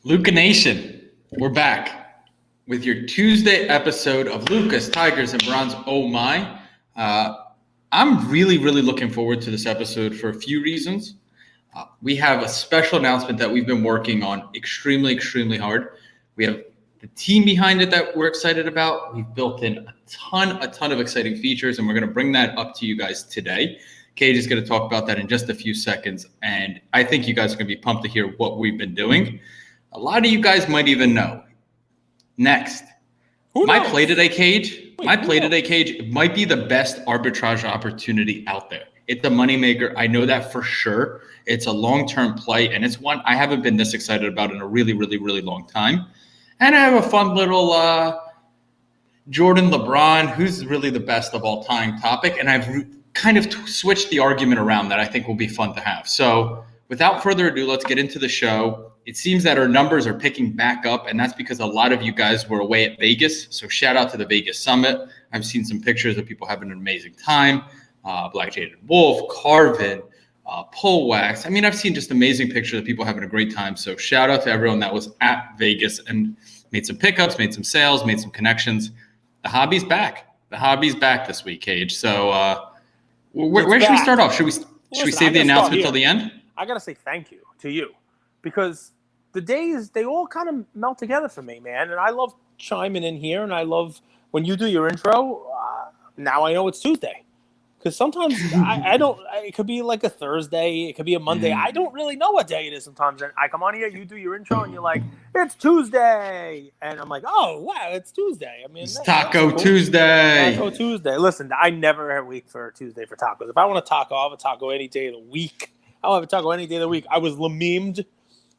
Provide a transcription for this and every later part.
LukaNation, we're back with your Tuesday episode of Luka's, Tigers, and Bronze. Oh my. I'm really looking forward to this episode for a few reasons. We have a special announcement that we've been working on extremely hard. We have the team behind it that we're excited about. We've built in a ton of exciting features, and we're going to bring that up to you guys today. Cage is going to talk about that in just a few seconds, and I think you guys are going to be pumped to hear what we've been doing. A lot of you guys might even know. Next, my Play Today Cage. My Play Today Cage might be the best arbitrage opportunity out there. It's a moneymaker. I know that for sure. It's a long-term play, and it's one I haven't been this excited about in a really long time. And I have a fun little Jordan LeBron, who's really the best of all time topic, and I've kind of switched the argument around that I think will be fun to have. So without further ado, let's get into the show. It seems that our numbers are picking back up, and that's because a lot of you guys were away at Vegas. So shout out to the Vegas Summit. I've seen some pictures of people having an amazing time. Black Jaded Wolf, Carvin, Pull Wax. I mean, I've seen just amazing pictures of people having a great time. So shout out to everyone that was at Vegas and made some pickups, made some sales, made some connections. The hobby's back. The hobby's back this week, Cage. So where should we start off? Should we save the announcement till the end? I got to say thank you to you because the days, they all kind of melt together for me, man. And I love chiming in here, and I love when you do your intro. Now I know it's Tuesday. Because sometimes I don't, it could be like a Thursday, it could be a Monday. I don't really know what day it is sometimes. And I come on here, you do your intro, and you're like, it's Tuesday. And I'm like, oh, wow, it's Tuesday. I mean, it's Taco Tuesday. Taco Tuesday. Listen, I never wait for Tuesday for tacos. If I want a taco, I'll have a taco any day of the week. I'll have a taco any day of the week. I was lamemed,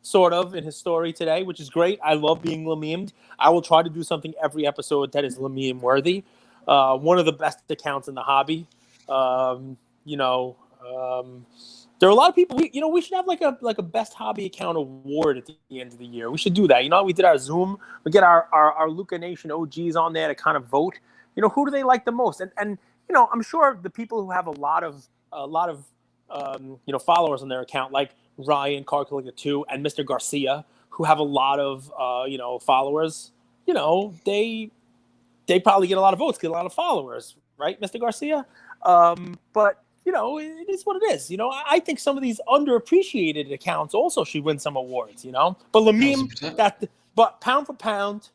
sort of, in his story today, which is great. I love being lamemed. I will try to do something every episode that is lameme worthy. One of the best accounts in the hobby. There are a lot of people. We should have like a best hobby account award at the end of the year. We should do that. We did our Zoom. We get our LukaNation OGs on there to kind of vote. Who do they like the most? And I'm sure the people who have a lot of followers on their account, like Ryan Carcaliga 2 and Mr. Garcia, who have a lot of followers. They probably get a lot of votes, get a lot of followers, right, Mr. Garcia? But it is what it is. I think some of these underappreciated accounts also should win some awards. But Lameme, but pound for pound,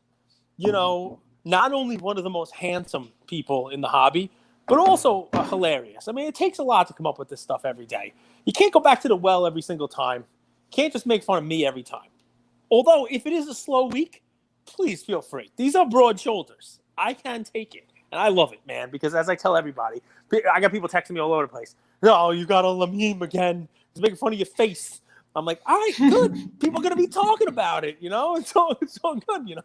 not only one of the most handsome people in the hobby, but also hilarious. I mean, it takes a lot to come up with this stuff every day. You can't go back to the well every single time. Can't just make fun of me every time. Although, if it is a slow week, please feel free. These are broad shoulders. I can take it. And I love it, man, because as I tell everybody, I got people texting me all over the place. Oh, you got a Lameme again. He's making fun of your face. I'm like, all right, good. People are going to be talking about it, It's all good,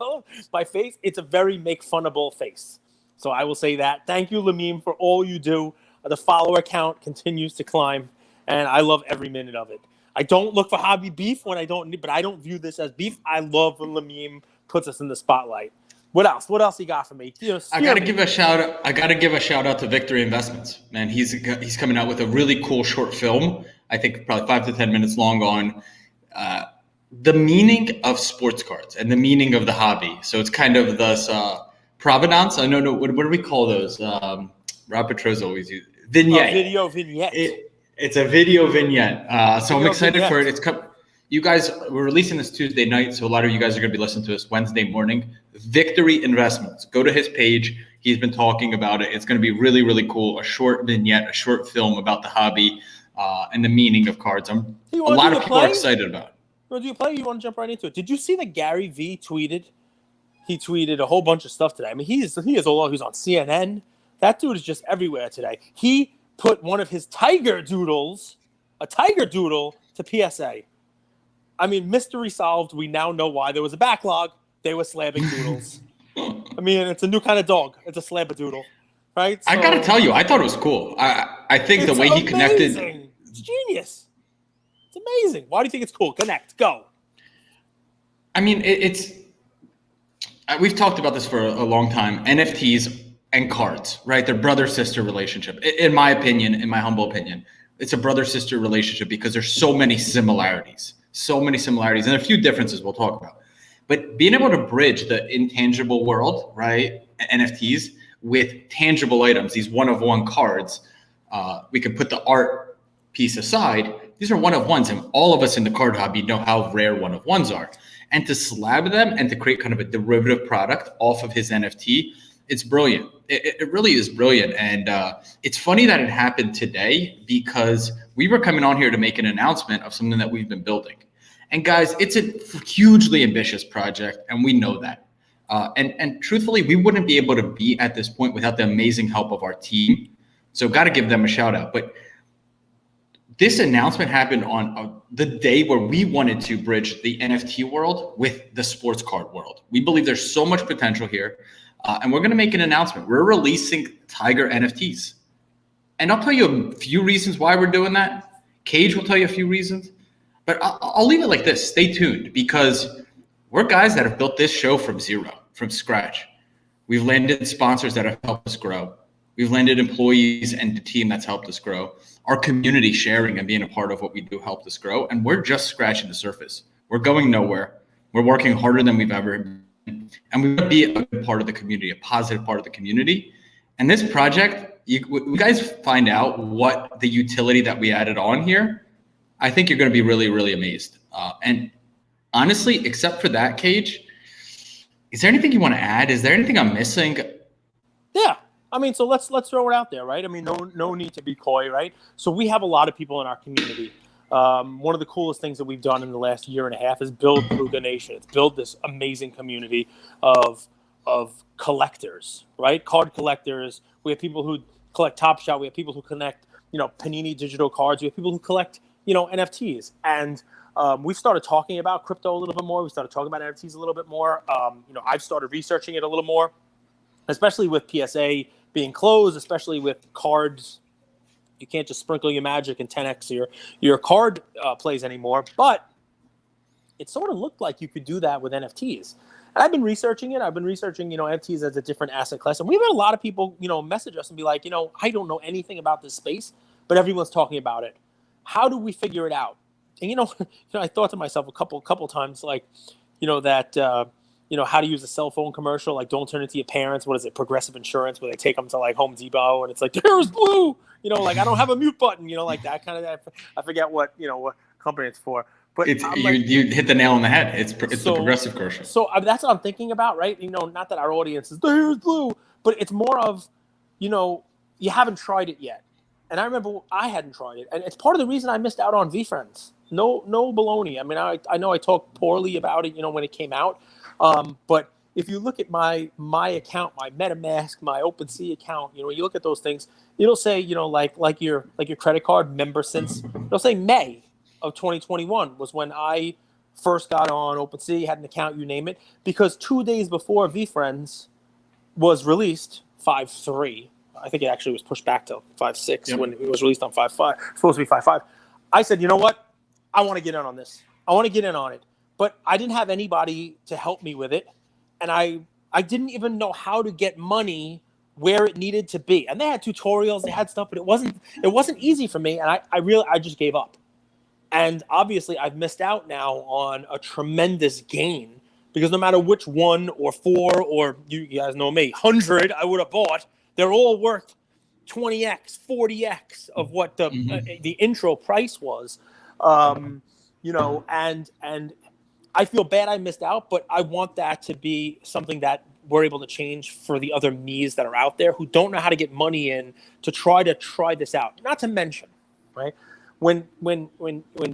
My face, it's a very make-funnable face. So I will say that. Thank you, Lameme, for all you do. The follower count continues to climb, and I love every minute of it. I don't look for hobby beef but I don't view this as beef. I love when Lameme puts us in the spotlight. What else? What else you got for me? I gotta give a shout out to Victory Investments. Man, he's coming out with a really cool short film. I think probably 5 to 10 minutes long on the meaning of sports cards and the meaning of the hobby. So it's kind of this provenance. I don't know what do we call those? Rob Petro's always use vignette. Video vignette. It's a video vignette. So I'm excited for it. You guys, we're releasing this Tuesday night, so a lot of you guys are going to be listening to us Wednesday morning. Victory Investments. Go to his page. He's been talking about it. It's going to be really cool. A short vignette, a short film about the hobby and the meaning of cards. A lot of people are excited about it. You want to do a play? You want to jump right into it? Did you see that Gary V tweeted? He tweeted a whole bunch of stuff today. I mean, he is on CNN. That dude is just everywhere today. He put one of his tiger doodles, a tiger doodle, to PSA. I mean, mystery solved. We now know why there was a backlog. They were slabbing doodles. I mean, it's a new kind of dog. It's a slab-a-doodle, right? So, I got to tell you, I thought it was cool. I think the way he connected. It's genius. It's amazing. Why do you think it's cool? Connect. Go. I mean, we've talked about this for a long time. NFTs and cards, right? They're brother-sister relationship. In my opinion, in my humble opinion, it's a brother-sister relationship because there's so many similarities. So many similarities and a few differences we'll talk about. But being able to bridge the intangible world, right, NFTs, with tangible items, these one-of-one cards, we can put the art piece aside. These are one-of-ones, and all of us in the card hobby know how rare one-of-ones are. And to slab them and to create kind of a derivative product off of his NFT, it's brilliant. It really is brilliant. And it's funny that it happened today because we were coming on here to make an announcement of something that we've been building. And guys, it's a hugely ambitious project, and we know that. And truthfully, we wouldn't be able to be at this point without the amazing help of our team. So got to give them a shout out. But this announcement happened on the day where we wanted to bridge the NFT world with the sports card world. We believe there's so much potential here, and we're going to make an announcement. We're releasing Tiger NFTs. And I'll tell you a few reasons why we're doing that. Cage will tell you a few reasons. But I'll leave it like this. Stay tuned, because we're guys that have built this show from zero, from scratch. We've landed sponsors that have helped us grow. We've landed employees and the team that's helped us grow. Our community sharing and being a part of what we do helped us grow. And we're just scratching the surface. We're going nowhere. We're working harder than we've ever been. And we want to be a good part of the community, a positive part of the community. And this project, you guys find out what the utility that we added on here, I think you're going to be really, really amazed. And honestly, except for that, Cage, is there anything you want to add? Is there anything I'm missing? Yeah. I mean, so let's throw it out there, right? I mean, no need to be coy, right? So we have a lot of people in our community. One of the coolest things that we've done in the last year and a half is build LukaNation. It's build this amazing community of collectors, right? Card collectors. We have people who collect Top Shot. We have people who connect, Panini digital cards. We have people who collect, NFTs. And we've started talking about crypto a little bit more. We started talking about NFTs a little bit more. I've started researching it a little more, especially with PSA being closed, especially with cards. You can't just sprinkle your magic and 10x your card plays anymore. But it sort of looked like you could do that with NFTs. And I've been researching it. I've been researching, NFTs as a different asset class. And we've had a lot of people, message us and be like, I don't know anything about this space, but everyone's talking about it. How do we figure it out? And, I thought to myself a couple times, like, how to use a cell phone commercial, like don't turn it to your parents. What is it? Progressive Insurance, where they take them to like Home Depot and it's like, there's blue, like I don't have a mute button, like that kind of, I forget what company it's for. But it's you hit the nail on the head. It's the Progressive commercial. So that's what I'm thinking about, right? Not that our audience is there's blue, but it's more of, you haven't tried it yet. And I remember I hadn't tried it, and it's part of the reason I missed out on VFriends. No baloney. I mean, I know I talked poorly about it, when it came out, but if you look at my account, my MetaMask, my OpenSea account, you look at those things, it'll say, like your credit card member since, it'll say May of 2021 was when I first got on OpenSea, had an account, you name it, because 2 days before VFriends was released, 5.3, I think it actually was pushed back to 5.6 when it was released on 5.5, supposed to be 5.5. I said, you know what? I want to get in on this. I want to get in on it. But I didn't have anybody to help me with it. And I didn't even know how to get money where it needed to be. And they had tutorials, they had stuff, but it wasn't easy for me. And I just gave up. And obviously I've missed out now on a tremendous gain, because no matter which one or four, or you guys know me, 100 I would have bought, they're all worth 20x, 40x of what the intro price was. And I feel bad I missed out, but I want that to be something that we're able to change for the other me's that are out there who don't know how to get money in to try this out. Not to mention, right? When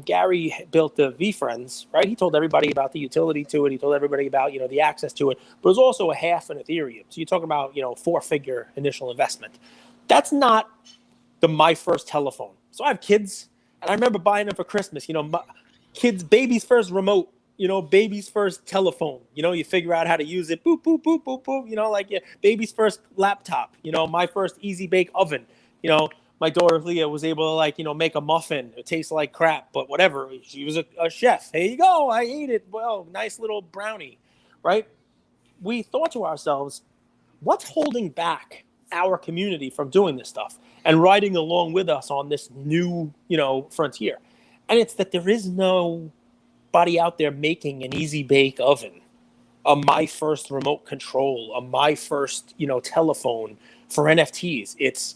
Gary built the VFriends, right, he told everybody about the utility to it. He told everybody about, the access to it, but it was also a half an Ethereum. So you're talking about, 4-figure initial investment. That's not my first telephone. So I have kids, and I remember buying them for Christmas, baby's first remote, baby's first telephone, you figure out how to use it, boop, boop, boop, boop, boop, baby's first laptop, my first easy bake oven, my daughter Leah was able to make a muffin. It tastes like crap, but whatever. She was a chef. Here you go. I ate it. Well, nice little brownie, right? We thought to ourselves, what's holding back our community from doing this stuff and riding along with us on this new, frontier? And it's that there is no anybody out there making an easy bake oven, a my first remote control, a my first, telephone for NFTs. It's,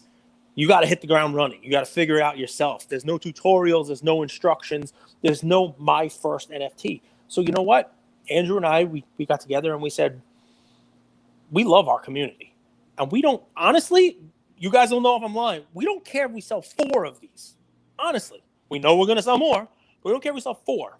you got to hit the ground running. You got to figure it out yourself. There's no tutorials. There's no instructions. There's no my first NFT. So you know what? Andrew and I, we got together and we said, we love our community. And we don't, honestly, you guys don't know if I'm lying. We don't care if we sell 4 of these. Honestly, we know we're going to sell more, but we don't care if we sell 4.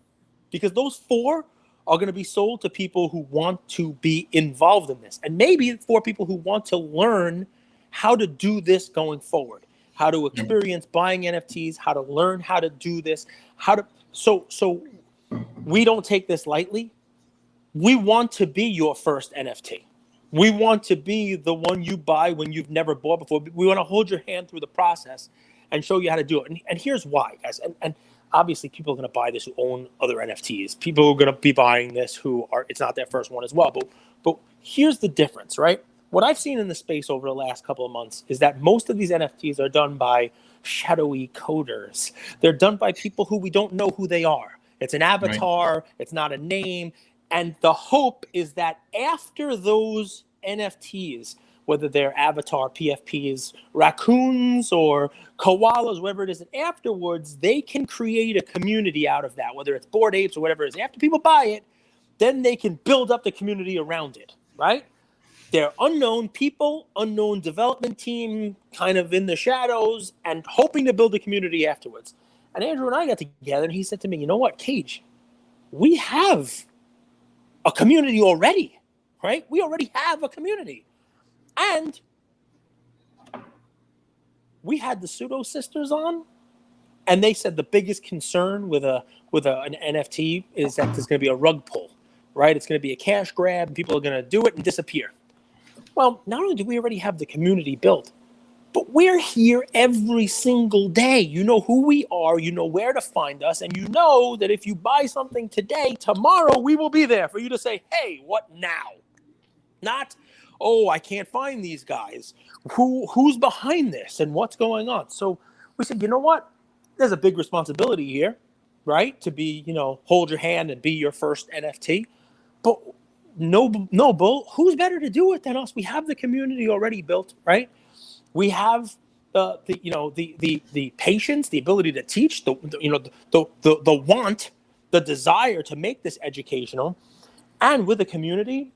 Because those 4 are going to be sold to people who want to be involved in this. And maybe for people who want to learn how to do this going forward, how to experience buying NFTs, how to learn how to do this, so we don't take this lightly. We want to be your first NFT. We want to be the one you buy when you've never bought before. We want to hold your hand through the process and show you how to do it. And here's why, guys. And obviously, people are going to buy this who own other NFTs. People are going to be buying this who are, it's not their first one as well. But here's the difference, right? What I've seen in the space over the last couple of months is that most of these NFTs are done by shadowy coders. They're done by people who we don't know who they are. It's an avatar. Right. It's not a name. And the hope is that after those NFTs, whether they're avatar PFPs, raccoons or koalas, whatever it is, and afterwards they can create a community out of that, whether it's Bored Apes or whatever it is. After people buy it, then they can build up the community around it, right? They're unknown people, unknown development team, kind of in the shadows and hoping to build a community afterwards. And Andrew and I got together and he said to me, you know what, Cage, we have a community already, right? We already have a community. And we had the Pseudo Sisters on, and they said the biggest concern with an NFT is that there's going to be a rug pull, right? It's going to be a cash grab, and people are going to do it and disappear. Well, not only do we already have the community built, but we're here every single day. You know who we are, you know where to find us, and you know that if you buy something today, tomorrow we will be there for you to say, hey, what now? Not, oh, I can't find these guys. Who's behind this and what's going on? So we said, you know what? There's a big responsibility here, right? To be, hold your hand and be your first NFT. But no, Bull, who's better to do it than us? We have the community already built, right? We have the patience, the ability to teach, the want, the desire to make this educational, and with a community,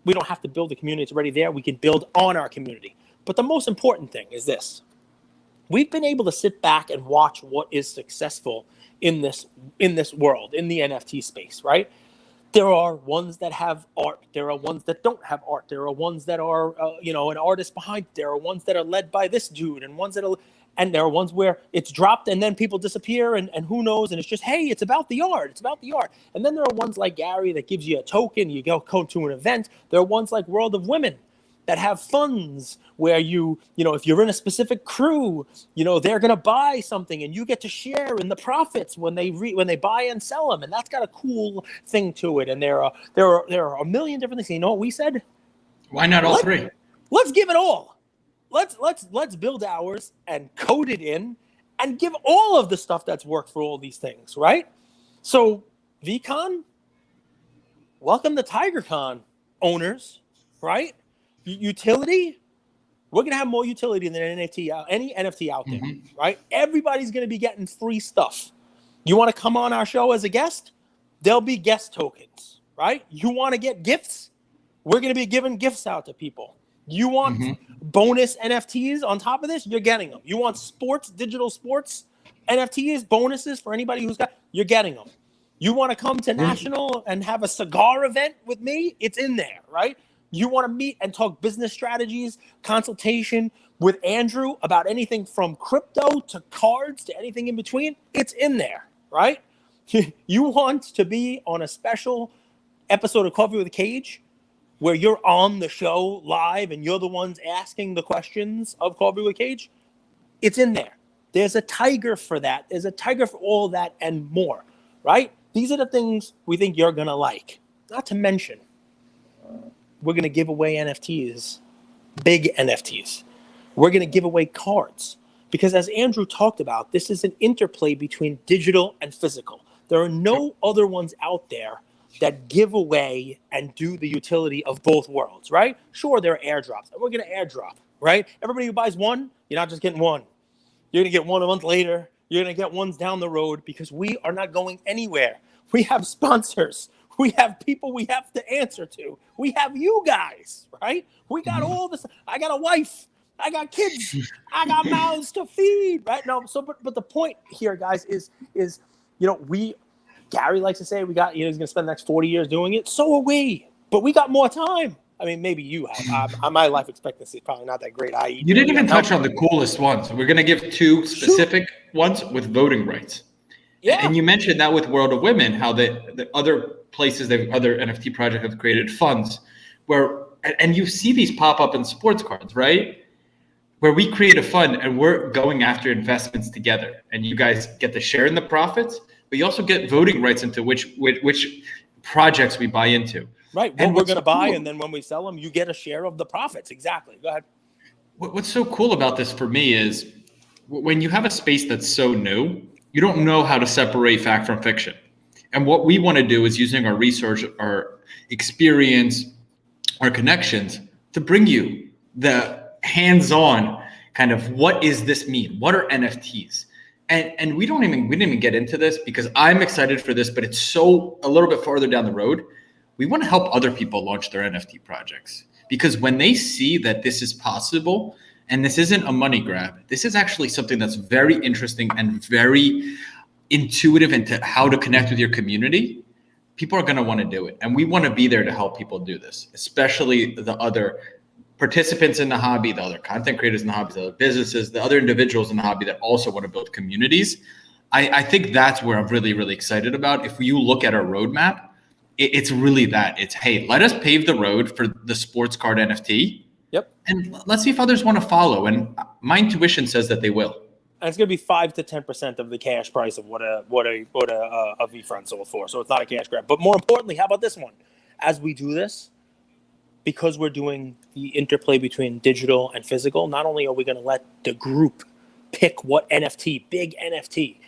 we don't have to build a community. It's already there. We can build on our community. But the most important thing is this. We've been able to sit back and watch what is successful in this world, in the NFT space, right? There are ones that have art. There are ones that don't have art. There are ones that are, an artist behind. There are ones that are led by this dude, and there are ones where it's dropped and then people disappear and who knows, and it's just, hey, it's about the art. It's about the art. And then there are ones like Gary that gives you a token. You go to an event. There are ones like World of Women that have funds where if you're in a specific crew, they're going to buy something and you get to share in the profits when they buy and sell them. And that's got a cool thing to it. And there are a million different things. You know what we said? Why not all 3? Let's give it all. Let's build ours and code it in and give all of the stuff that's worked for all these things, right? So VCon, welcome to TigerCon owners, right? Utility, we're going to have more utility than any NFT out there, right? Everybody's going to be getting free stuff. You want to come on our show as a guest? There'll be guest tokens, right? You want to get gifts? We're going to be giving gifts out to people. You want bonus NFTs on top of this? You're getting them. You want digital sports NFTs, bonuses for anybody you're getting them. You want to come to National and have a cigar event with me? It's in there, right? You want to meet and talk business strategies, consultation with Andrew about anything from crypto to cards to anything in between? It's in there, right? You want to be on a special episode of Coffee with a Cage where you're on the show live and you're the ones asking the questions of Coffee with a Cage? It's in there. There's a tiger for that. There's a tiger for all that and more, right? These are the things we think you're going to like. Not to mention, we're going to give away NFTs, big NFTs. We're going to give away cards because as Andrew talked about, this is an interplay between digital and physical. There are no other ones out there that give away and do the utility of both worlds, right? Sure, there are airdrops, and we're going to airdrop, right? Everybody who buys one, you're not just getting one. You're going to get one a month later. You're going to get ones down the road because we are not going anywhere. We have sponsors. We have people we have to answer to. We have you guys, right? We got all this. I got a wife. I got kids. I got mouths to feed, right? No, so but the point here, guys, is Gary likes to say he's going to spend the next 40 years doing it. So are we, but we got more time. I mean, maybe you have. My life expectancy is probably not that great. You didn't even touch on the coolest ones. We're going to give two specific ones with voting rights. Yeah. And you mentioned that with World of Women, how the other places, other NFT projects have created funds and you see these pop up in sports cards, right? Where we create a fund and we're going after investments together, and you guys get to share in the profits, but you also get voting rights into which projects we buy into. Right. What we're going to buy, and then when we sell them, you get a share of the profits. Exactly. Go ahead. What's so cool about this for me is when you have a space that's so new, you don't know how to separate fact from fiction. And what we want to do is using our research, our experience, our connections to bring you the hands-on kind of what does this mean? What are NFTs? And we didn't even get into this because I'm excited for this, but it's so a little bit farther down the road. We want to help other people launch their NFT projects, because when they see that this is possible and this isn't a money grab, this is actually something that's very interesting and very intuitive into how to connect with your community, people are going to want to do it. And we want to be there to help people do this, especially the other participants in the hobby, the other content creators in the hobby, the other businesses, the other individuals in the hobby that also want to build communities. I think that's where I'm really, really excited about. If you look at our roadmap, it's really that. It's, hey, let us pave the road for the sports card NFT. Yep. And let's see if others want to follow. And my intuition says that they will. And it's going to be 5 to 10% of the cash price of what a V-Front sold for. So it's not a cash grab. But more importantly, how about this one? As we do this, because we're doing the interplay between digital and physical, not only are we going to let the group pick what NFT, big NFT,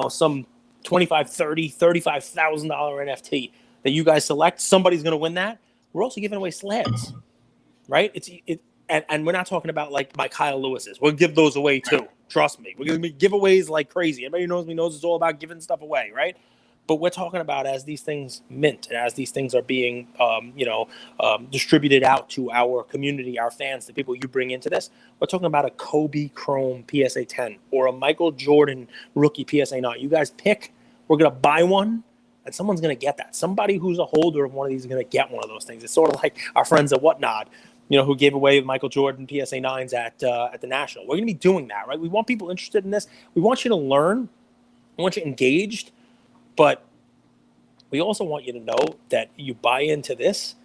some $25,000, $30,000, $35,000 NFT that you guys select, somebody's going to win that. We're also giving away slabs, right? And we're not talking about like my Kyle Lewis's. We'll give those away too. Trust me. We're going to be giveaways like crazy. Everybody knows me knows it's all about giving stuff away, right? But we're talking about as these things mint and as these things are being, distributed out to our community, our fans, the people you bring into this. We're talking about a Kobe Chrome PSA 10 or a Michael Jordan rookie PSA 9. You guys pick. We're going to buy one, and someone's going to get that. Somebody who's a holder of one of these is going to get one of those things. It's sort of like our friends at Whatnot, who gave away Michael Jordan PSA 9s at the National. We're going to be doing that, right? We want people interested in this. We want you to learn. We want you engaged. But we also want you to know that you buy into this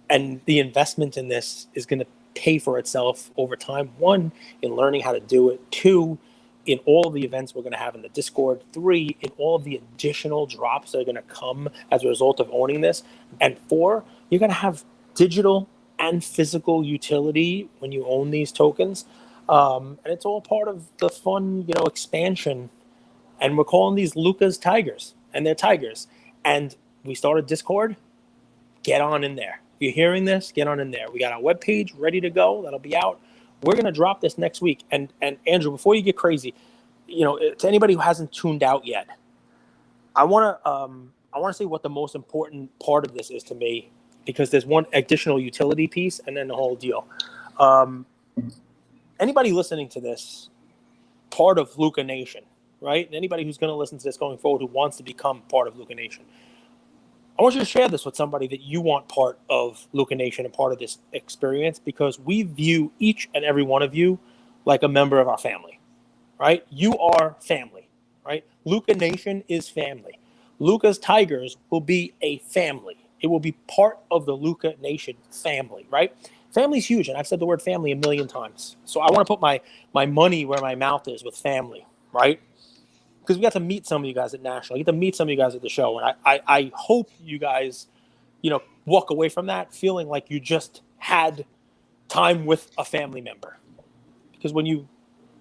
and the investment in this is going to pay for itself over time. 1, in learning how to do it. 2, in all of the events we're going to have in the Discord. 3, in all of the additional drops that are going to come as a result of owning this. And 4, you're going to have digital and physical utility when you own these tokens. And it's all part of the fun, expansion. And we're calling these Luka's Tigers. And they're Tigers. And we started Discord. Get on in there. If you're hearing this, get on in there. We got our webpage ready to go. That'll be out. We're going to drop this next week. And Andrew, before you get crazy, to anybody who hasn't tuned out yet, I want to say what the most important part of this is to me, because there's one additional utility piece and then the whole deal. Anybody listening to this, part of LukaNation, right? And anybody who's going to listen to this going forward who wants to become part of LukaNation, I want you to share this with somebody that you want part of LukaNation and part of this experience, because we view each and every one of you like a member of our family, right? You are family, right? LukaNation is family. Luka's Tigers will be a family. It will be part of the LukaNation family, right? Family's huge, and I've said the word family a million times. So I want to put my money where my mouth is with family, right? Because we got to meet some of you guys at National. I get to meet some of you guys at the show. And I hope you guys, walk away from that feeling like you just had time with a family member. Because when you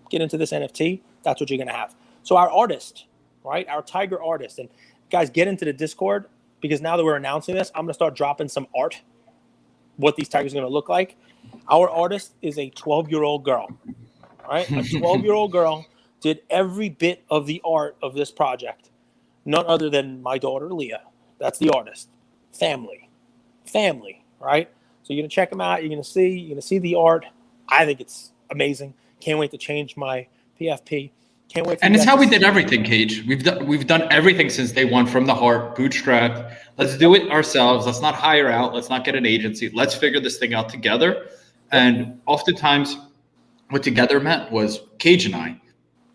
get into this NFT, that's what you're going to have. So our artist, right? Our Tiger artist. And guys, get into the Discord, because now that we're announcing this, I'm going to start dropping some art, what these tigers are going to look like. Our artist is a 12-year-old girl, all right? A 12-year-old girl did every bit of the art of this project. None other than my daughter, Leah. That's the artist. Family, right? So you're going to check them out. You're going to see the art. I think it's amazing. Can't wait to change my PFP. Can't wait. And it's how we did everything, Cage. We've done everything since day one, from the heart, bootstrapped. Let's do it ourselves. Let's not hire out. Let's not get an agency. Let's figure this thing out together. And oftentimes, what together meant was Cage and I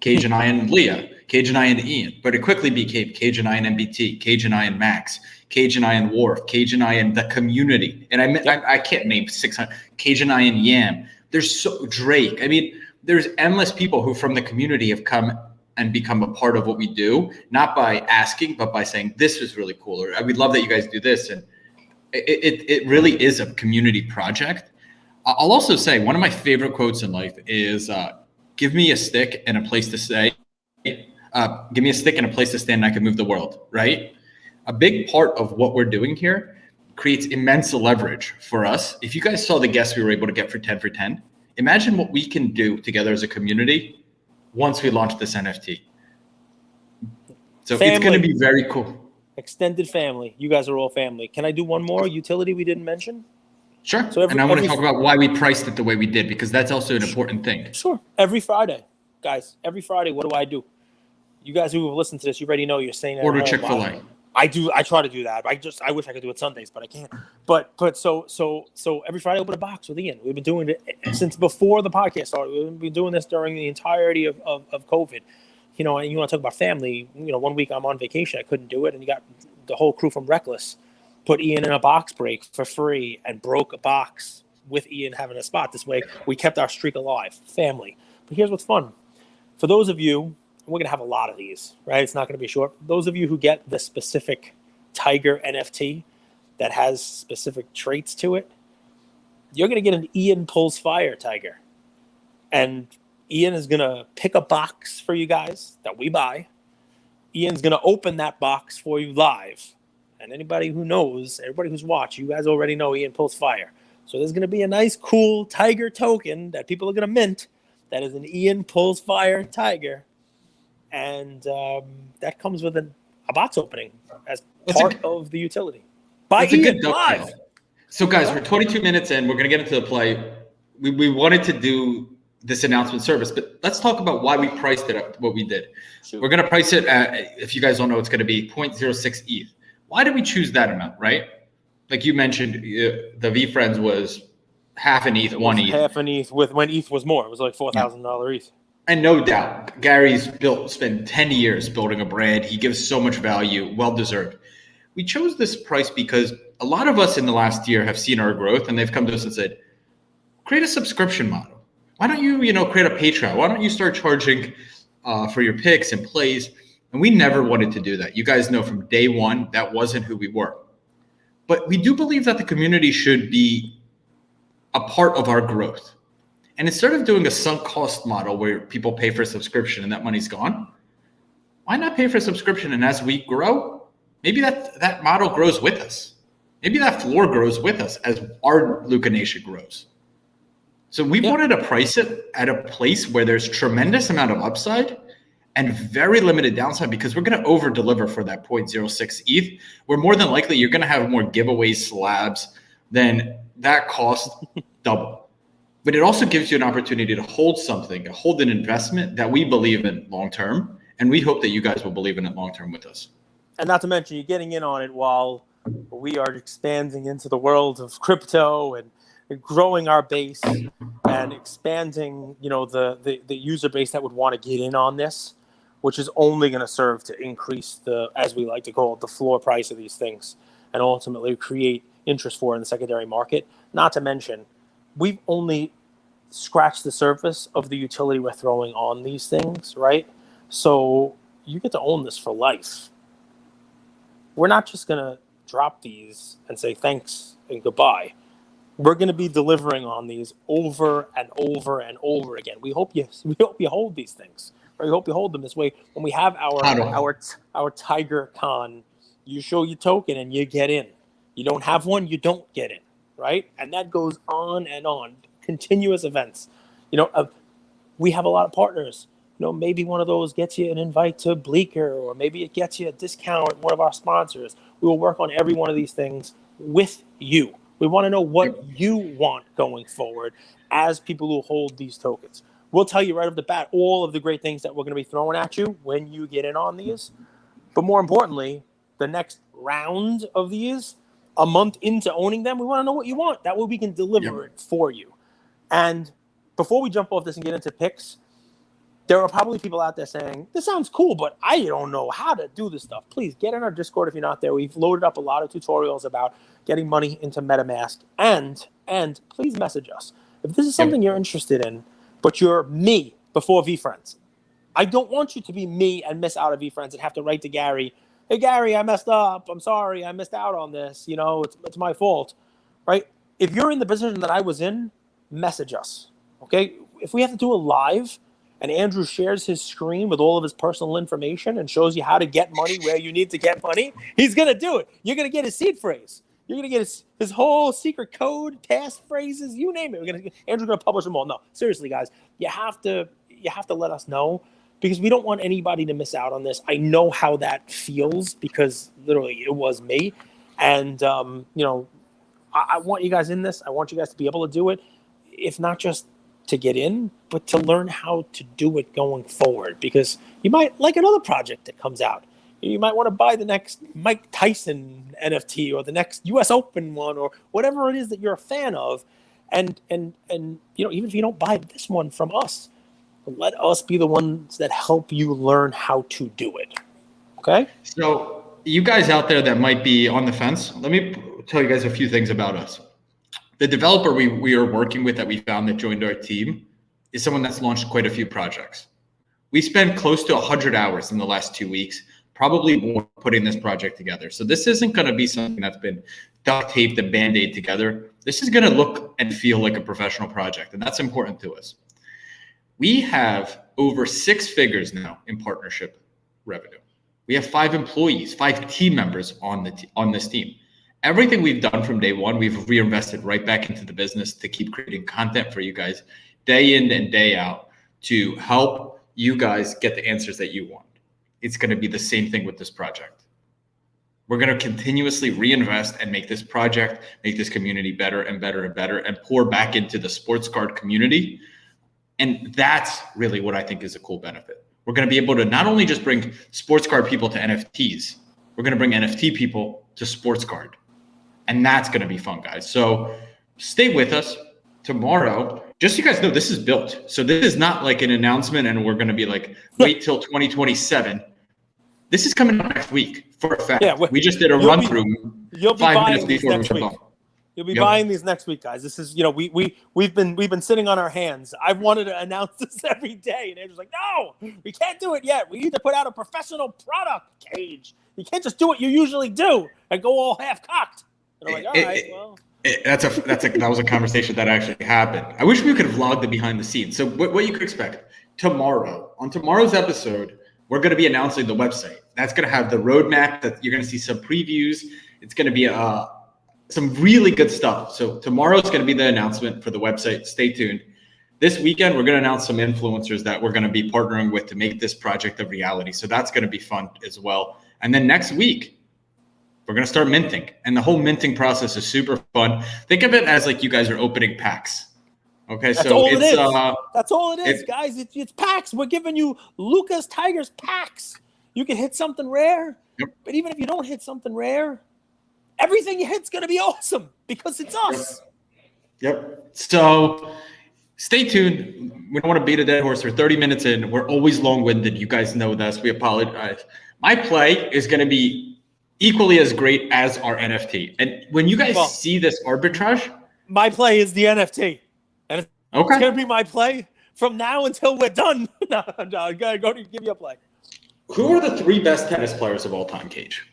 and Leah, Cage and I and Ian. But it quickly became Cage and I and MBT, Cage and I and Max, Cage and I and Wharf, Cage and I and the community. And I can't name 600. Cage and I and Yam. There's Drake. I mean, there's endless people who from the community have come and become a part of what we do, not by asking, but by saying, this is really cool, or we'd love that you guys do this. And it really is a community project. I'll also say one of my favorite quotes in life is, give me a stick and a place to stay. Give me a stick and a place to stand, and I can move the world, right? A big part of what we're doing here creates immense leverage for us. If you guys saw the guests we were able to get for 10 for 10, imagine what we can do together as a community once we launch this NFT. So family. It's going to be very cool. Extended family. You guys are all family. Can I do one more utility we didn't mention? Sure. So and I want to talk about why we priced it the way we did, because that's also an important thing. Sure. Every Friday, guys, what do? You guys who have listened to this, you already know you're saying order Chick-fil-A. I do. I try to do that. I wish I could do it Sundays, but I can't. But so every Friday, open a box with Ian. We've been doing it since before the podcast started. We've been doing this during the entirety of COVID. You know, and you want to talk about family. You know, one week I'm on vacation, I couldn't do it, and you got the whole crew from Reckless put Ian in a box break for free and broke a box with Ian having a spot. This way, we kept our streak alive. Family. But here's what's fun. For those of you, we're going to have a lot of these, right? It's not going to be short. Those of you who get the specific Tiger NFT that has specific traits to it, you're going to get an Ian Pulls Fire Tiger. And Ian is going to pick a box for you guys that we buy. Ian's going to open that box for you live. And anybody who knows, everybody who's watched, you guys already know Ian Pulls Fire. So there's going to be a nice, cool Tiger token that people are going to mint that is an Ian Pulls Fire Tiger. And that comes with a box opening as part of the utility. By Ian live. So, guys, we're 22 minutes in. We're going to get into the play. We wanted to do this announcement service, but let's talk about why we priced it up what we did. Sure. We're going to price it at, if you guys don't know, it's going to be 0.06 ETH. Why did we choose that amount, right? Like you mentioned, the VFriends was half an ETH, 1 ETH. Half an ETH when ETH was more. It was like $4,000 ETH. And no doubt, Gary's spent 10 years building a brand. He gives so much value, well-deserved. We chose this price because a lot of us in the last year have seen our growth, and they've come to us and said, create a subscription model. Why don't you, create a Patreon? Why don't you start charging for your picks and plays? And we never wanted to do that. You guys know from day one, that wasn't who we were. But we do believe that the community should be a part of our growth. And instead of doing a sunk cost model where people pay for a subscription and that money's gone, why not pay for a subscription? And as we grow, maybe that model grows with us. Maybe that floor grows with us as our LukaNation grows. So we wanted to price it at a place where there's tremendous amount of upside and very limited downside, because we're going to over deliver for that 0.06 ETH, where more than likely you're going to have more giveaway slabs than that cost double. But it also gives you an opportunity to hold something, to hold an investment that we believe in long term, and we hope that you guys will believe in it long term with us. And not to mention, you're getting in on it while we are expanding into the world of crypto and growing our base and expanding, the user base that would want to get in on this, which is only going to serve to increase the, as we like to call it, the floor price of these things, and ultimately create interest for in the secondary market. Not to mention, we've only scratched the surface of the utility we're throwing on these things, right? So you get to own this for life. We're not just going to drop these and say thanks and goodbye. We're going to be delivering on these over and over and over again. We hope you hold these things, I hope you hold them this way. When we have our Tiger Con, you show your token and you get in. You don't have one, you don't get in, right? And that goes on and on. Continuous events. We have a lot of partners. Maybe one of those gets you an invite to Bleecker, or maybe it gets you a discount at one of our sponsors. We will work on every one of these things with you. We want to know what you want going forward as people who hold these tokens. We'll tell you right off the bat all of the great things that we're going to be throwing at you when you get in on these. But more importantly, the next round of these, a month into owning them, we want to know what you want. That way we can deliver it for you. And before we jump off this and get into picks, there are probably people out there saying, this sounds cool, but I don't know how to do this stuff. Please get in our Discord if you're not there. We've loaded up a lot of tutorials about getting money into MetaMask. And please message us. If this is something you're interested in, but you're me before VFriends, I don't want you to be me and miss out on VFriends and have to write to Gary, hey, Gary, I messed up. I'm sorry. I missed out on this. It's my fault, right? If you're in the position that I was in, message us, okay? If we have to do a live and Andrew shares his screen with all of his personal information and shows you how to get money where you need to get money, he's going to do it. You're going to get his seed phrase. You're going to get his whole secret code, passphrases, you name it. Andrew's going to publish them all. No, seriously, guys, you have to let us know, because we don't want anybody to miss out on this. I know how that feels, because literally it was me. And, I want you guys in this. I want you guys to be able to do it, if not just to get in, but to learn how to do it going forward, because you might like another project that comes out. You might want to buy the next Mike Tyson NFT or the next US Open one, or whatever it is that you're a fan of. And even if you don't buy this one from us, let us be the ones that help you learn how to do it. Okay? So you guys out there that might be on the fence, let me tell you guys a few things about us. The developer we are working with that we found that joined our team is someone that's launched quite a few projects. We spent close to 100 hours in the last 2 weeks, probably more, putting this project together. So this isn't going to be something that's been duct taped and Band-Aid together. This is going to look and feel like a professional project, and that's important to us. We have over 6 figures now in partnership revenue. We have 5 employees, 5 team members on this team. Everything we've done from day one, we've reinvested right back into the business to keep creating content for you guys day in and day out to help you guys get the answers that you want. It's going to be the same thing with this project. We're going to continuously reinvest and make this project, make this community better and better and better, and pour back into the sports card community. And that's really what I think is a cool benefit. We're going to be able to not only just bring sports card people to NFTs, we're going to bring NFT people to sports card. And that's going to be fun, guys. So stay with us tomorrow. Just so you guys know, this is built. So this is not like an announcement and we're going to be like, wait till 2027. This is coming out next week for a fact. Yeah, we just did a run through 5 minutes before we jumped on. You'll be buying these next week, guys. This is, we've been sitting on our hands. I've wanted to announce this every day, and Andrew's like, no, we can't do it yet. We need to put out a professional product, Cage. You can't just do what you usually do and go all half-cocked. And I'm like, all right, well. That was a conversation that actually happened. I wish we could have vlogged the behind the scenes. So what you could expect on tomorrow's episode, we're going to be announcing the website. That's going to have the roadmap. That you're going to see some previews. It's going to be some really good stuff. So tomorrow's going to be the announcement for the website. Stay tuned. This weekend, we're going to announce some influencers that we're going to be partnering with to make this project a reality. So that's going to be fun as well. And then next week, we're going to start minting. And the whole minting process is super fun. Think of it as like you guys are opening packs. Okay, that's so all it's it is. That's all it is, guys. It's packs. We're giving you Luka's Tigers packs. You can hit something rare, but even if you don't hit something rare, everything you hit's going to be awesome because it's us. Yep. So stay tuned. We don't want to beat a dead horse. We're 30 minutes in. We're always long-winded. You guys know this. We apologize. My play is going to be equally as great as our NFT. And when you guys see this arbitrage, my play is the NFT. And it's going to be my play from now until we're done. No, go to give you a play. Who are the 3 best tennis players of all time, Cage?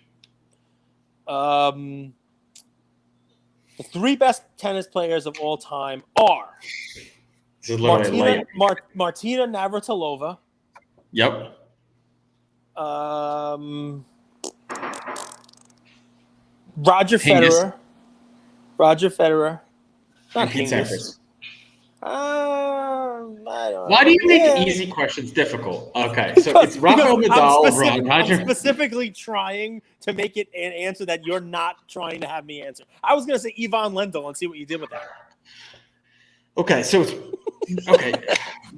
The 3 best tennis players of all time are Martina Navratilova, Yep. Roger Heinous. Federer. Roger Federer. Not And Pete heinous. Sampras. I don't know. Why do you make Yeah. easy questions difficult? Okay, so it's Rafael Nadal, LeBron, I'm Roger. specifically trying to make it an answer that you're not trying to have me answer. I was going to say Ivan Lendl and see what you did with that. Okay, so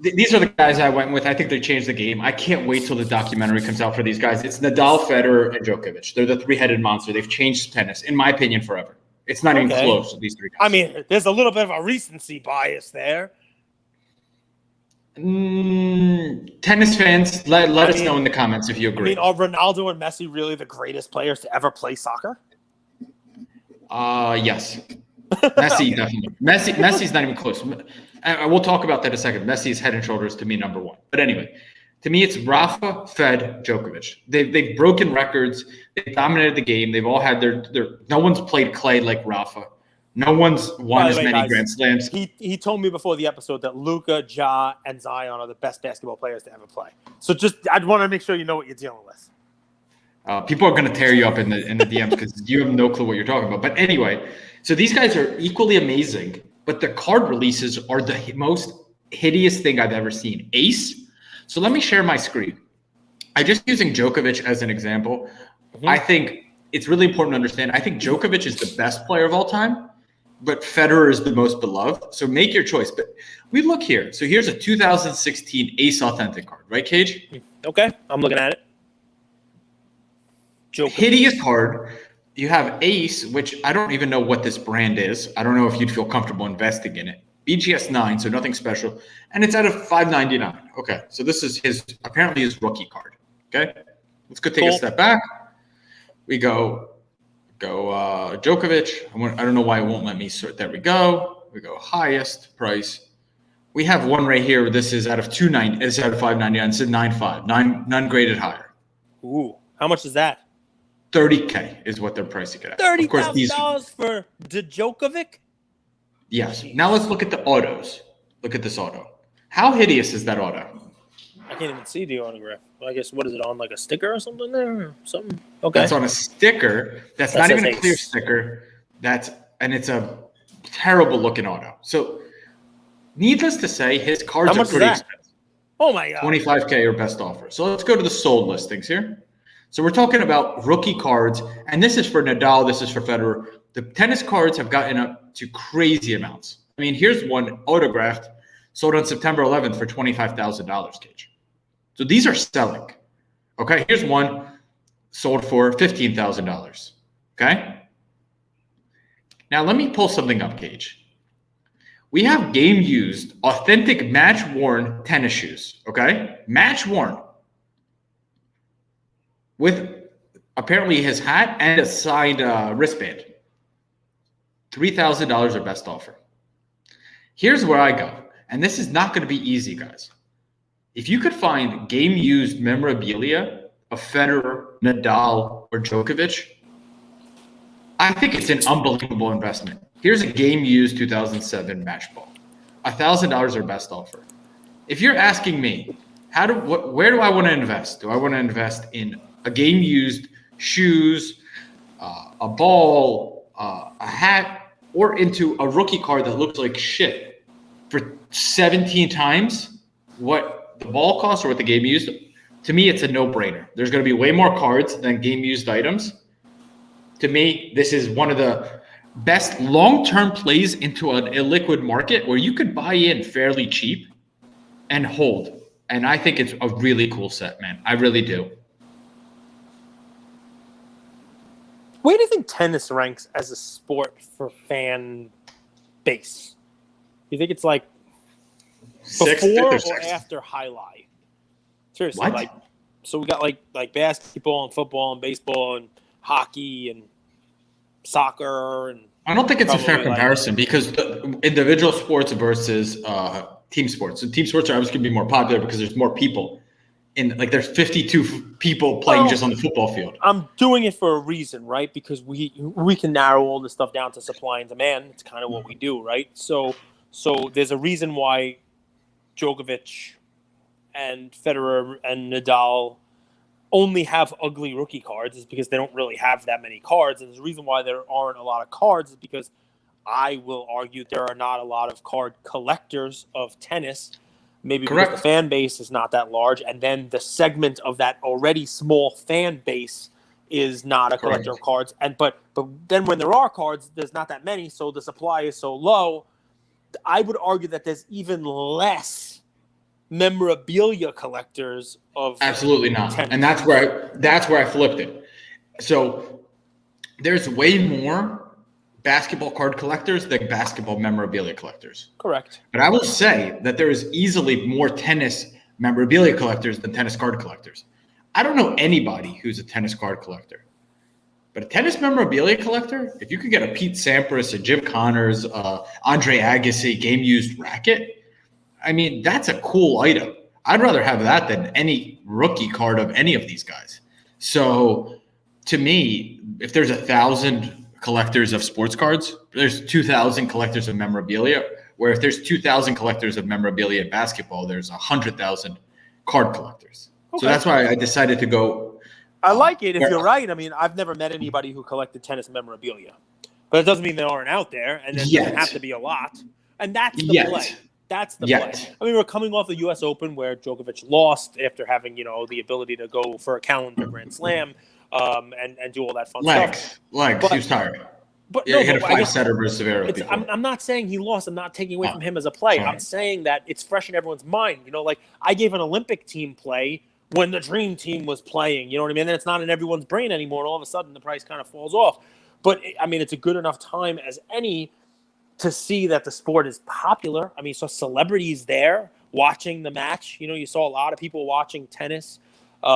these are the guys I went with. I think they changed the game. I can't wait till the documentary comes out for these guys. It's Nadal, Federer, and Djokovic. They're the three-headed monster. They've changed tennis, in my opinion, forever. It's not even close, these three guys. I mean, there's a little bit of a recency bias there. Tennis fans, let us know in the comments if you agree. I mean, are Ronaldo and Messi really the greatest players to ever play soccer? Yes. Messi, definitely. Messi's not even close. And we'll talk about that in a second. Messi is head and shoulders to me number one. But anyway, to me, it's Rafa, Fed, Djokovic. They've broken records. They've dominated the game. They've all had their no one's played clay like Rafa. No one's won as many Grand Slams. He told me before the episode that Luka, Ja, and Zion are the best basketball players to ever play. So I want to make sure you know what you're dealing with. People are going to tear you up in the DMs because you have no clue what you're talking about. But anyway, so these guys are equally amazing, but the card releases are the most hideous thing I've ever seen. Ace. So let me share my screen. I'm just using Djokovic as an example. Mm-hmm. I think it's really important to understand. I think Djokovic is the best player of all time, but Federer is the most beloved. So make your choice. But we look here. So here's a 2016 Ace Authentic card, right, Cage? Okay, I'm looking at it. Djokovic. Hideous card. You have Ace, which I don't even know what this brand is. I don't know if you'd feel comfortable investing in it. BGS 9, so nothing special. And it's out of $5.99. Okay, so this is apparently his rookie card. Okay, let's go take a step back. We go Djokovic. I don't know why it won't let me sort. There we go. We go highest price. We have one right here. This is out of $2.90. It's out of $5.99. It's at $9.5. None graded higher. Ooh, how much is that? $30K is what they're pricing it at. $30,000 for Djokovic? Yes. Now let's look at the autos. Look at this auto. How hideous is that auto? I can't even see the autograph. I guess, what is it, on like a sticker or something there? Or something? Okay. That's on a sticker. That's not even a clear sticker. And it's a terrible looking auto. So needless to say, his cards are pretty expensive. Oh my God. $25K or best offer. So let's go to the sold listings here. So we're talking about rookie cards, and this is for Nadal, this is for Federer. The tennis cards have gotten up to crazy amounts. I mean, here's one autographed, sold on September 11th for $25,000, Cage. So these are selling. Okay, here's one sold for $15,000. Okay. Now let me pull something up, Cage. We have game used, authentic match worn tennis shoes. Okay, match worn. With apparently his hat and a signed wristband. $3,000 or best offer. Here's where I go. And this is not going to be easy, guys. If you could find game-used memorabilia of Federer, Nadal, or Djokovic, I think it's an unbelievable investment. Here's a game-used 2007 match ball. $1,000 or best offer. If you're asking me, where do I want to invest? Do I want to invest in a game-used shoes, a ball, a hat, or into a rookie card that looks like shit for 17 times what the ball costs or what the game used? To me, it's a no-brainer. There's going to be way more cards than game-used items. To me, this is one of the best long-term plays into an illiquid market where you could buy in fairly cheap and hold. And I think it's a really cool set, man. I really do. Where do you think tennis ranks as a sport for fan base? You think it's like before or after highlight? Seriously, what? So we got like basketball and football and baseball and hockey and soccer and. I don't think it's a fair comparison because the individual sports versus team sports. So team sports are obviously going to be more popular because there's more people. There's 52 people playing just on the football field. I'm doing it for a reason, right? Because we can narrow all this stuff down to supply and demand. It's kind of what we do, right? So there's a reason why Djokovic and Federer and Nadal only have ugly rookie cards is because they don't really have that many cards. And the reason why there aren't a lot of cards is because I will argue there are not a lot of card collectors of tennis, maybe Correct. because the fan base is not that large. And then the segment of that already small fan base is not a collector of cards. But then when there are cards, there's not that many. So the supply is so low. I would argue that there's even less memorabilia collectors of absolutely not tennis. And that's where I flipped it. So there's way more basketball card collectors than basketball memorabilia collectors. Correct. But I will say that there is easily more tennis memorabilia collectors than tennis card collectors. I don't know anybody who's a tennis card collector, but a tennis memorabilia collector, if you could get a Pete Sampras, a Jim Connors, Andre Agassi game-used racket, I mean, that's a cool item. I'd rather have that than any rookie card of any of these guys. So to me, if there's 1,000 collectors of sports cards, there's 2,000 collectors of memorabilia, where if there's 2,000 collectors of memorabilia in basketball, there's 100,000 card collectors. Okay. So that's why I decided to go. I like it if you're right. I mean, I've never met anybody who collected tennis memorabilia, but it doesn't mean they aren't out there, and there doesn't have to be a lot. And that's the play. That's the play. I mean, we're coming off the U.S. Open where Djokovic lost after having, the ability to go for a calendar Grand Slam and do all that fun stuff. He was tired. But he hit a 5-setter versus Zverev. I'm not saying he lost. I'm not taking away from him as a player. I'm saying that it's fresh in everyone's mind. Like I gave an Olympic team play when the Dream Team was playing. You know what I mean? And it's not in everyone's brain anymore. And all of a sudden, the price kind of falls off. But, I mean, it's a good enough time as any to see that the sport is popular. I mean, so celebrities there watching the match. You saw a lot of people watching tennis. It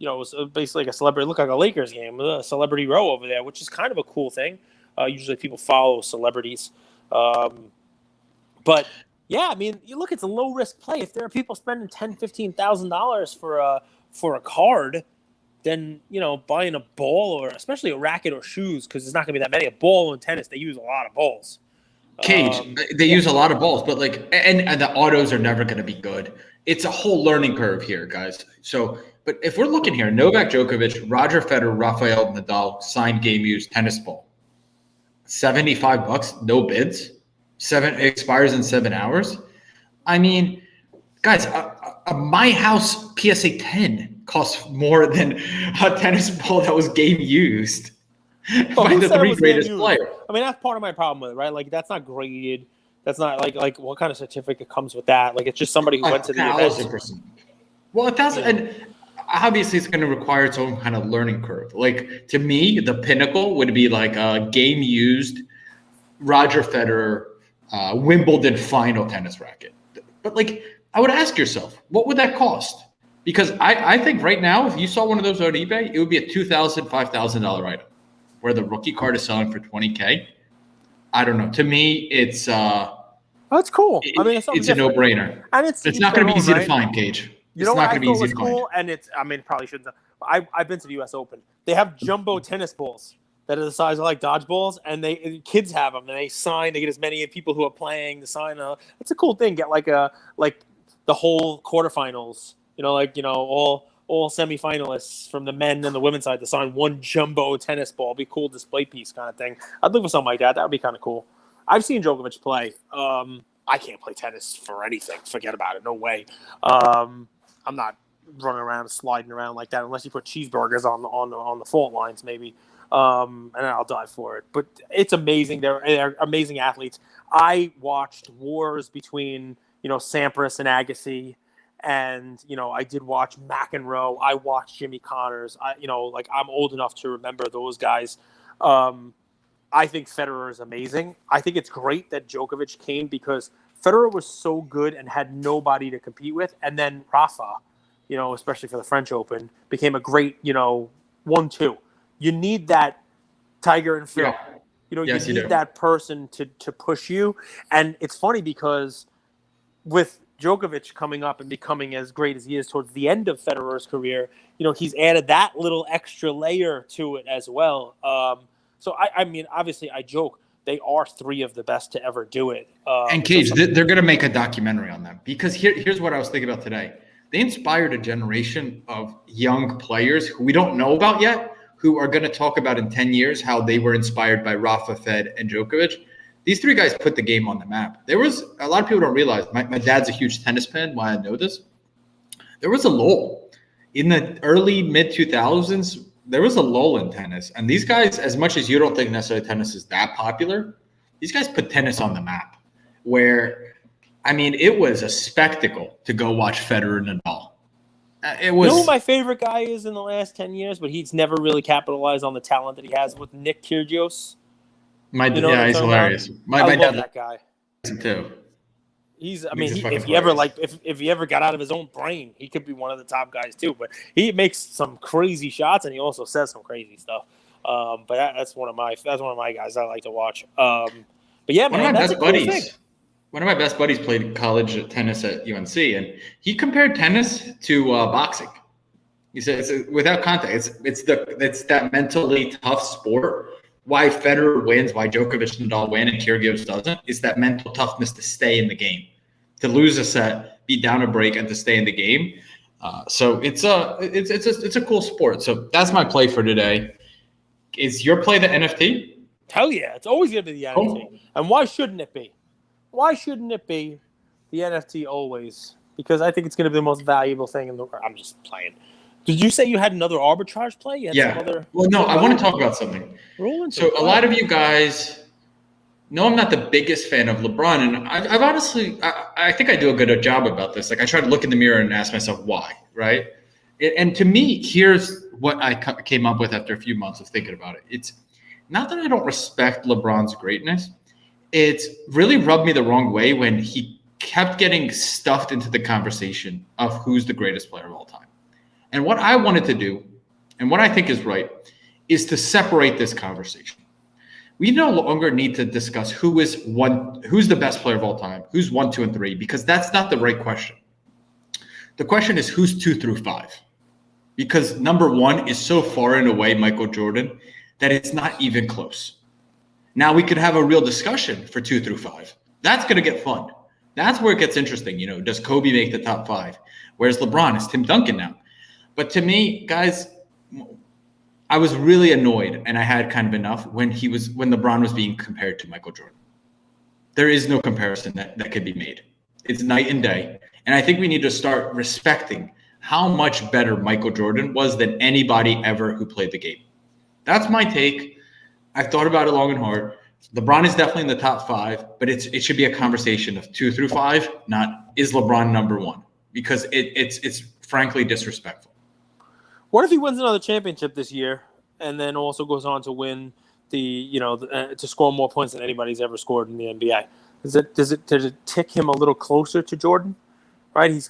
was basically like a celebrity. It looked like a Lakers game, a celebrity row over there, which is kind of a cool thing. Usually people follow celebrities. But, yeah, I mean, you look, it's a low-risk play. If there are people spending $10,000, $15,000 for a card, then, buying a ball or especially a racket or shoes, because there's not going to be that many. A ball in tennis, they use a lot of balls. They use a lot of balls, but and the autos are never going to be good. It's a whole learning curve here, guys. So, but if we're looking here, Novak Djokovic, Roger Federer, Rafael Nadal signed game-used tennis ball. $75, no bids. It expires in 7 hours. I mean, guys, a My House PSA 10 costs more than a tennis ball that was game used by the three greatest players. I mean, that's part of my problem with it, right? Like, that's not graded. That's not like what kind of certificate comes with that? Like, it's just somebody who went to the event. 1,000%. Well, 1,000, and obviously it's going to require its own kind of learning curve. Like, to me, the pinnacle would be like a game used Roger Federer Wimbledon final tennis racket. But I would ask yourself, what would that cost? Because I think right now, if you saw one of those on eBay, it would be a $2,000, $5,000 item, where the rookie card is selling for $20K. I don't know. To me, it's that's cool. I mean, it's a no-brainer. And it's not going to be easy to find, Cage. It's not going to be easy to find. And probably shouldn't. I've been to the U.S. Open. They have jumbo tennis balls that are the size of like dodgeballs, and kids have them, and they get as many people who are playing to sign. It's a cool thing. Get like the whole quarterfinals. All semifinalists from the men and the women's side to sign one jumbo tennis ball. Be cool display piece kind of thing. I'd look for something like that. That would be kind of cool. I've seen Djokovic play. I can't play tennis for anything. Forget about it. No way. I'm not running around sliding around like that unless you put cheeseburgers on the fault lines maybe. And I'll dive for it. But it's amazing. They're amazing athletes. I watched wars between Sampras and Agassi. And, I did watch McEnroe. I watched Jimmy Connors. I'm old enough to remember those guys. I think Federer is amazing. I think it's great that Djokovic came because Federer was so good and had nobody to compete with. And then Rafa, especially for the French Open, became a great, 1-2. You need that Tiger and Phil. Yeah. You need that person to push you. And it's funny because with Djokovic coming up and becoming as great as he is towards the end of Federer's career, he's added that little extra layer to it as well. So, I mean, obviously I joke. They are three of the best to ever do it. And Cage, they're going to make a documentary on them because here's what I was thinking about today. They inspired a generation of young players who we don't know about yet, who are going to talk about in 10 years how they were inspired by Rafa, Fed, and Djokovic. These three guys put the game on the map. There was a lot of people don't realize. My dad's a huge tennis fan. Why I know this? There was a lull in the early mid 2000s. There was a lull in tennis, and these guys, as much as you don't think necessarily tennis is that popular, these guys put tennis on the map. Where, I mean, it was a spectacle to go watch Federer and Nadal. It was. You know who my favorite guy is in the last 10 years, but he's never really capitalized on the talent that he has with Nick Kyrgios. He's hilarious. I love that guy too. If he ever got out of his own brain, he could be one of the top guys too. But he makes some crazy shots, and he also says some crazy stuff. But that's one of my guys I like to watch. But yeah, man, that's a cool thing. One of my best buddies played college tennis at UNC, and he compared tennis to boxing. He said, without context, it's that mentally tough sport. Why Federer wins, why Djokovic and Nadal win, and Kyrgios doesn't, is that mental toughness to stay in the game, to lose a set, be down a break, and to stay in the game. So it's a cool sport. So that's my play for today. Is your play the NFT? Hell yeah, it's always going to be the NFT. Cool. And why shouldn't it be? Why shouldn't it be the NFT always? Because I think it's going to be the most valuable thing in the world. I'm just playing. Did you say you had another arbitrage play? Well, no, I want to talk about something. So a lot of you guys know I'm not the biggest fan of LeBron, and I've honestly, I think I do a good job about this. Like I try to look in the mirror and ask myself why, right? And to me, here's what I came up with after a few months of thinking about it. It's not that I don't respect LeBron's greatness. It's really rubbed me the wrong way when he kept getting stuffed into the conversation of who's the greatest player of all time. And what I wanted to do, and what I think is right, is to separate this conversation. We no longer need to discuss who's the best player of all time, who's 1, 2, and 3, because that's not the right question. The question is who's 2 through 5, because number 1 is so far and away Michael Jordan that it's not even close. Now we could have a real discussion for 2 through 5. That's going to get fun. That's where it gets interesting. Does Kobe make the top 5? Where's LeBron? Is Tim Duncan now? But to me, guys, I was really annoyed, and I had kind of enough when LeBron was being compared to Michael Jordan. There is no comparison that could be made. It's night and day. And I think we need to start respecting how much better Michael Jordan was than anybody ever who played the game. That's my take. I've thought about it long and hard. LeBron is definitely in the top 5, but it should be a conversation of 2 through 5, not is LeBron number 1, because it's frankly disrespectful. What if he wins another championship this year and then also goes on to win to score more points than anybody's ever scored in the NBA? Does it tick him a little closer to Jordan? Right?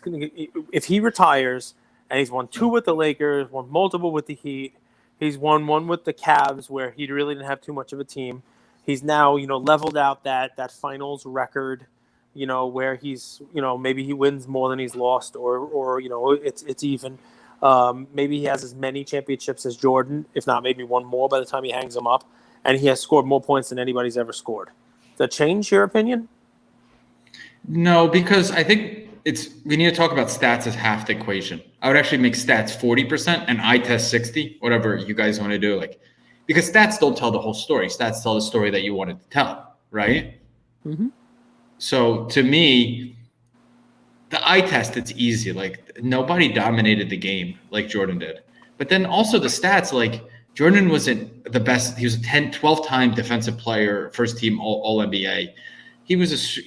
If he retires and he's won 2 with the Lakers, won multiple with the Heat, he's won 1 with the Cavs where he really didn't have too much of a team. He's now, leveled out that finals record, where he's, maybe he wins more than he's lost or it's even. Maybe he has as many championships as Jordan, if not maybe 1 more by the time he hangs them up, and he has scored more points than anybody's ever scored. Does that change your opinion? No, because I think we need to talk about stats as half the equation. I would actually make stats 40% and eye test 60, whatever you guys want to do. Because stats don't tell the whole story. Stats tell the story that you wanted to tell, right? Mm-hmm. So to me, the eye test, it's easy. Nobody dominated the game like Jordan did. But then also the stats, Jordan wasn't the best. He was a 12-time defensive player, first team all NBA. He was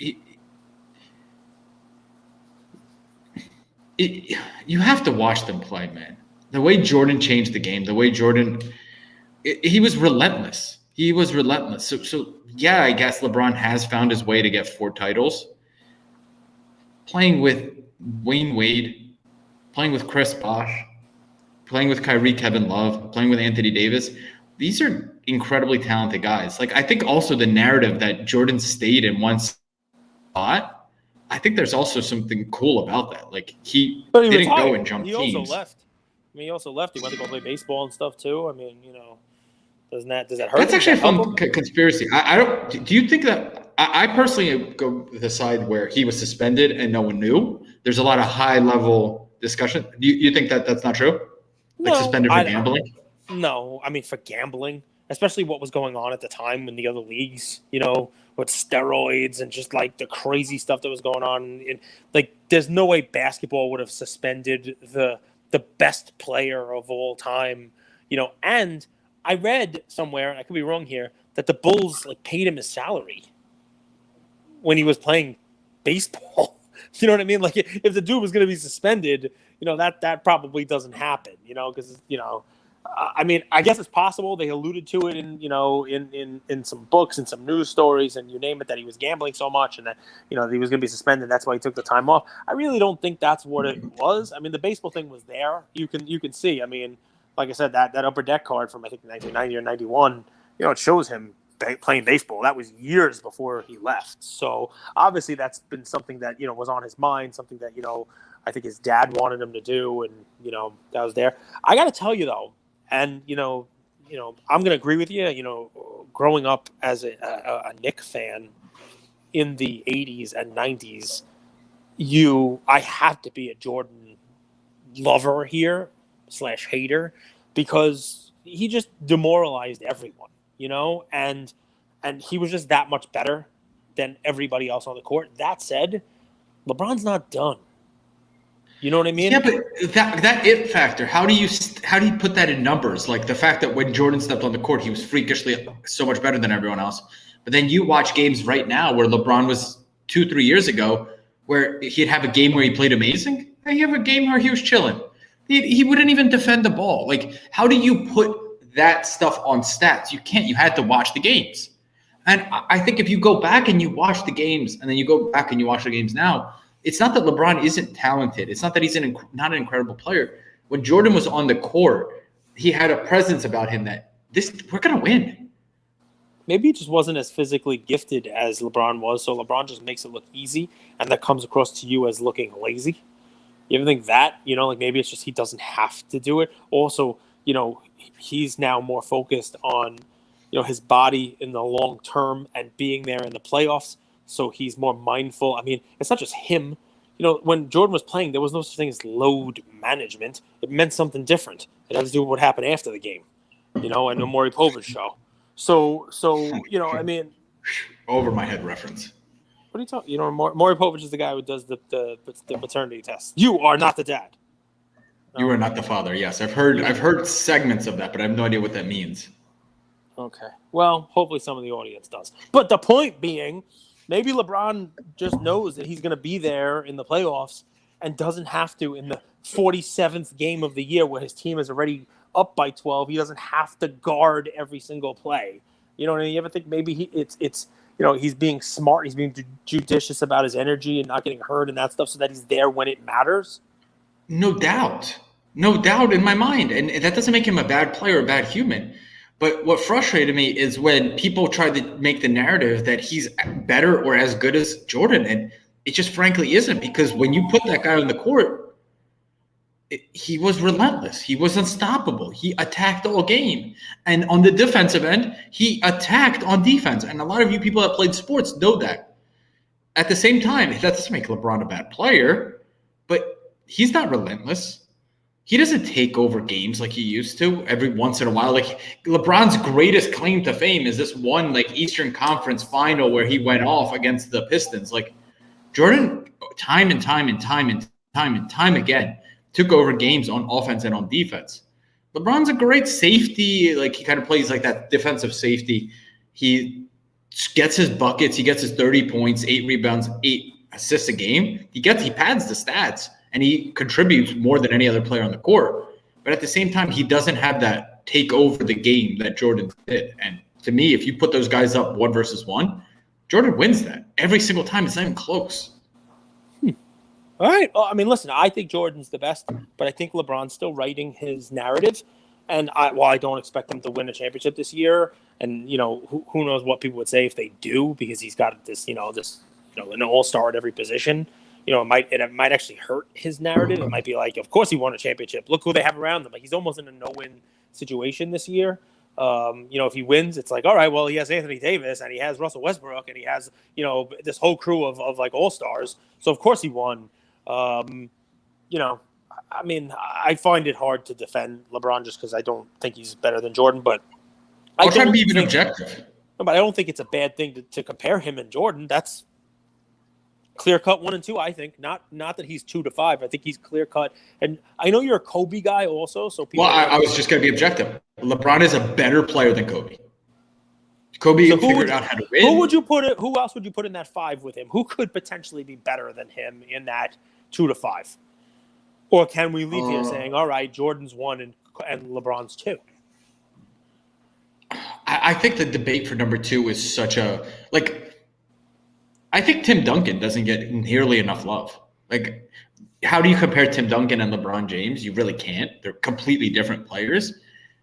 you have to watch them play, man. The way Jordan changed the game, the way Jordan, he was relentless. He was relentless. So yeah, I guess LeBron has found his way to get 4 titles. Playing with Wayne Wade, playing with Chris Bosh, playing with Kyrie, Kevin Love, playing with Anthony Davis. These are incredibly talented guys. I think also the narrative that Jordan stayed in one spot, I think there's also something cool about that. He didn't go and jump teams. He also left. He also left. He went to go play baseball and stuff too. Does that hurt? That's actually a fun conspiracy. I don't. Do you think that? I personally go the side where he was suspended and no one knew. There's a lot of high level discussion? You think that that's not true? Like suspended for gambling? No, I mean for gambling, especially what was going on at the time in the other leagues, with steroids and just like the crazy stuff that was going on. Like, there's no way basketball would have suspended the best player of all time, And I read somewhere, and I could be wrong here, that the Bulls like paid him his salary when he was playing baseball. You know what I mean? Like, if the dude was going to be suspended, that probably doesn't happen. Because I mean, I guess it's possible. They alluded to it in some books and some news stories and you name it, that he was gambling so much and that that he was going to be suspended. That's why he took the time off. I really don't think that's what it was. I mean, the baseball thing was there. You can see. I mean, like I said, that upper deck card from I think 1990 or 91. It shows him playing baseball. That was years before he left. So obviously that's been something that was on his mind. Something that I think his dad wanted him to do, and that was there. I got to tell you though. And, I'm going to agree with you. Growing up as a Knicks fan in the 80s and 90s, I have to be a Jordan lover here / hater, because he just demoralized everyone, and he was just that much better than everybody else on the court. That said, LeBron's not done. You know what I mean? Yeah, but that it factor. How do you put that in numbers? Like the fact that when Jordan stepped on the court, he was freakishly so much better than everyone else. But then you watch games right now where LeBron was 2-3 years ago, where he'd have a game where he played amazing, and he'd have a game where he was chilling. He wouldn't even defend the ball. Like, how do you put that stuff on stats? You can't. You had to watch the games. And I think if you go back and you watch the games, and then you go back and you watch the games now, it's not that LeBron isn't talented. It's not that he's not an incredible player. When Jordan was on the court, he had a presence about him that we're going to win. Maybe he just wasn't as physically gifted as LeBron was, so LeBron just makes it look easy, and that comes across to you as looking lazy. You ever think that? Like maybe it's just he doesn't have to do it. Also, he's now more focused on, his body in the long term and being there in the playoffs. So he's more mindful. I mean, it's not just him. When Jordan was playing, there was no such thing as load management. It meant something different. It had to do with what happened after the game, and the Maury Povich show. So I mean, over my head reference. What are you talking? Maury Povich is the guy who does the paternity test. You are not the dad. No. You are not the father. Yes, I've heard segments of that, but I have no idea what that means. Okay. Well, hopefully some of the audience does. But the point being, maybe LeBron just knows that he's going to be there in the playoffs and doesn't have to in the 47th game of the year where his team is already up by 12. He doesn't have to guard every single play. You know what I mean? You ever think maybe he's being smart, he's being judicious about his energy and not getting hurt and that stuff so that he's there when it matters? No doubt in my mind. And that doesn't make him a bad player or a bad human. But what frustrated me is when people tried to make the narrative that he's better or as good as Jordan. And it just frankly isn't, because when you put that guy on the court, he was relentless. He was unstoppable. He attacked all game. And on the defensive end, he attacked on defense. And a lot of you people that played sports know that. At the same time, that doesn't make LeBron a bad player, but he's not relentless. He doesn't take over games like he used to every once in a while. Like LeBron's greatest claim to fame is this one like Eastern Conference final where he went off against the Pistons. Like Jordan, time and time again, took over games on offense and on defense. LeBron's a great safety. Like he kind of plays like that defensive safety. He gets his buckets. He gets his 30 points, 8 rebounds, 8 assists a game. He pads the stats. And he contributes more than any other player on the court. But at the same time, he doesn't have that take over the game that Jordan did. And to me, if you put those guys up 1 versus 1, Jordan wins that every single time. It's not even close. All right. Well, I mean, listen, I think Jordan's the best, but I think LeBron's still writing his narrative. And while I don't expect him to win a championship this year, and, who knows what people would say if they do, because he's got this, an all-star at every position. It might actually hurt his narrative. It might be like, of course he won a championship. Look who they have around them. Like he's almost in a no-win situation this year. If he wins, it's like, all right, well, he has Anthony Davis and he has Russell Westbrook and he has, this whole crew of like all-stars. So of course he won. I mean, I find it hard to defend LeBron just because I don't think he's better than Jordan. But I'll try to be even objective. But I don't think it's a bad thing to compare him and Jordan. That's clear cut 1 and 2. I think not that he's 2 to 5. I think he's clear cut. And I know you're a Kobe guy also. So people. Well, I was just going to be objective. LeBron is a better player than Kobe. Kobe figured out how to win. Who else would you put in that 5 with him? Who could potentially be better than him in that 2 to 5? Or can we leave here saying, all right, Jordan's 1 and LeBron's 2? I think the debate for number 2 is such a I think Tim Duncan doesn't get nearly enough love. Like, how do you compare Tim Duncan and LeBron James? You really can't. They're completely different players.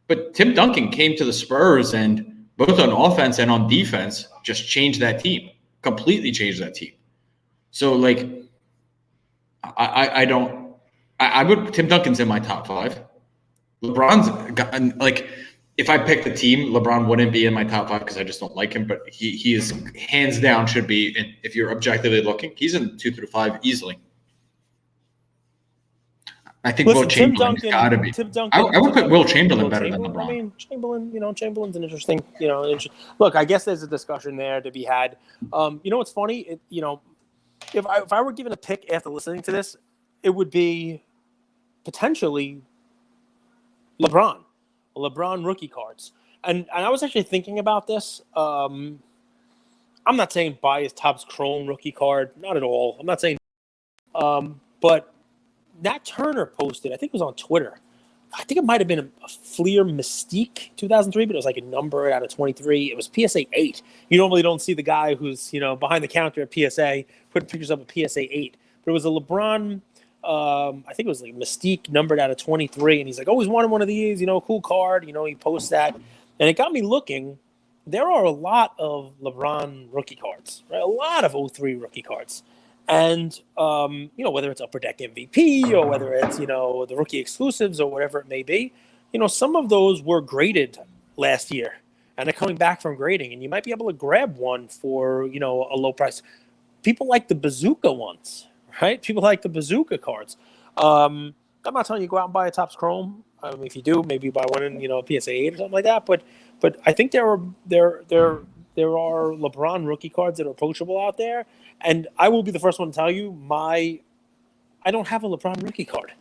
But Tim Duncan came to the Spurs and both on offense and on defense just changed that team, completely changed that team. So, like, Tim Duncan's in my top 5. LeBron's got, like, if I picked the team, LeBron wouldn't be in my top 5 because I just don't like him. But he is hands down should be. And if you're objectively looking, he's in 2 through 5 easily. I think Will Chamberlain's got to be. I would put Will Chamberlain better than LeBron. I mean, Chamberlain's an interesting. Look, I guess there's a discussion there to be had. What's funny? If I were given a pick after listening to this, it would be potentially LeBron rookie cards. And I was actually thinking about this. I'm not saying buy his Topps Chrome rookie card, not at all. I'm not saying, but Nat Turner posted, I think it was on Twitter. I think it might have been a Fleer Mystique 2003, but it was like a number out of 23. It was PSA 8. You normally don't see the guy who's behind the counter at PSA putting pictures up of PSA 8. But it was a LeBron. I think it was like Mystique numbered out of 23, and he's like, always wanted one of these, cool card. He posts that, and it got me looking. There are a lot of LeBron rookie cards, right? A lot of 03 rookie cards. And, whether it's Upper Deck MVP or whether it's, the rookie exclusives or whatever it may be, some of those were graded last year and they're coming back from grading, and you might be able to grab one for, a low price. People like the bazooka ones, right? People like the bazooka cards. I'm not telling you go out and buy a Topps Chrome. I mean, if you do, maybe buy one in, PSA 8 or something like that. But I think there are LeBron rookie cards that are approachable out there. And I will be the first one to tell you, I don't have a LeBron rookie card.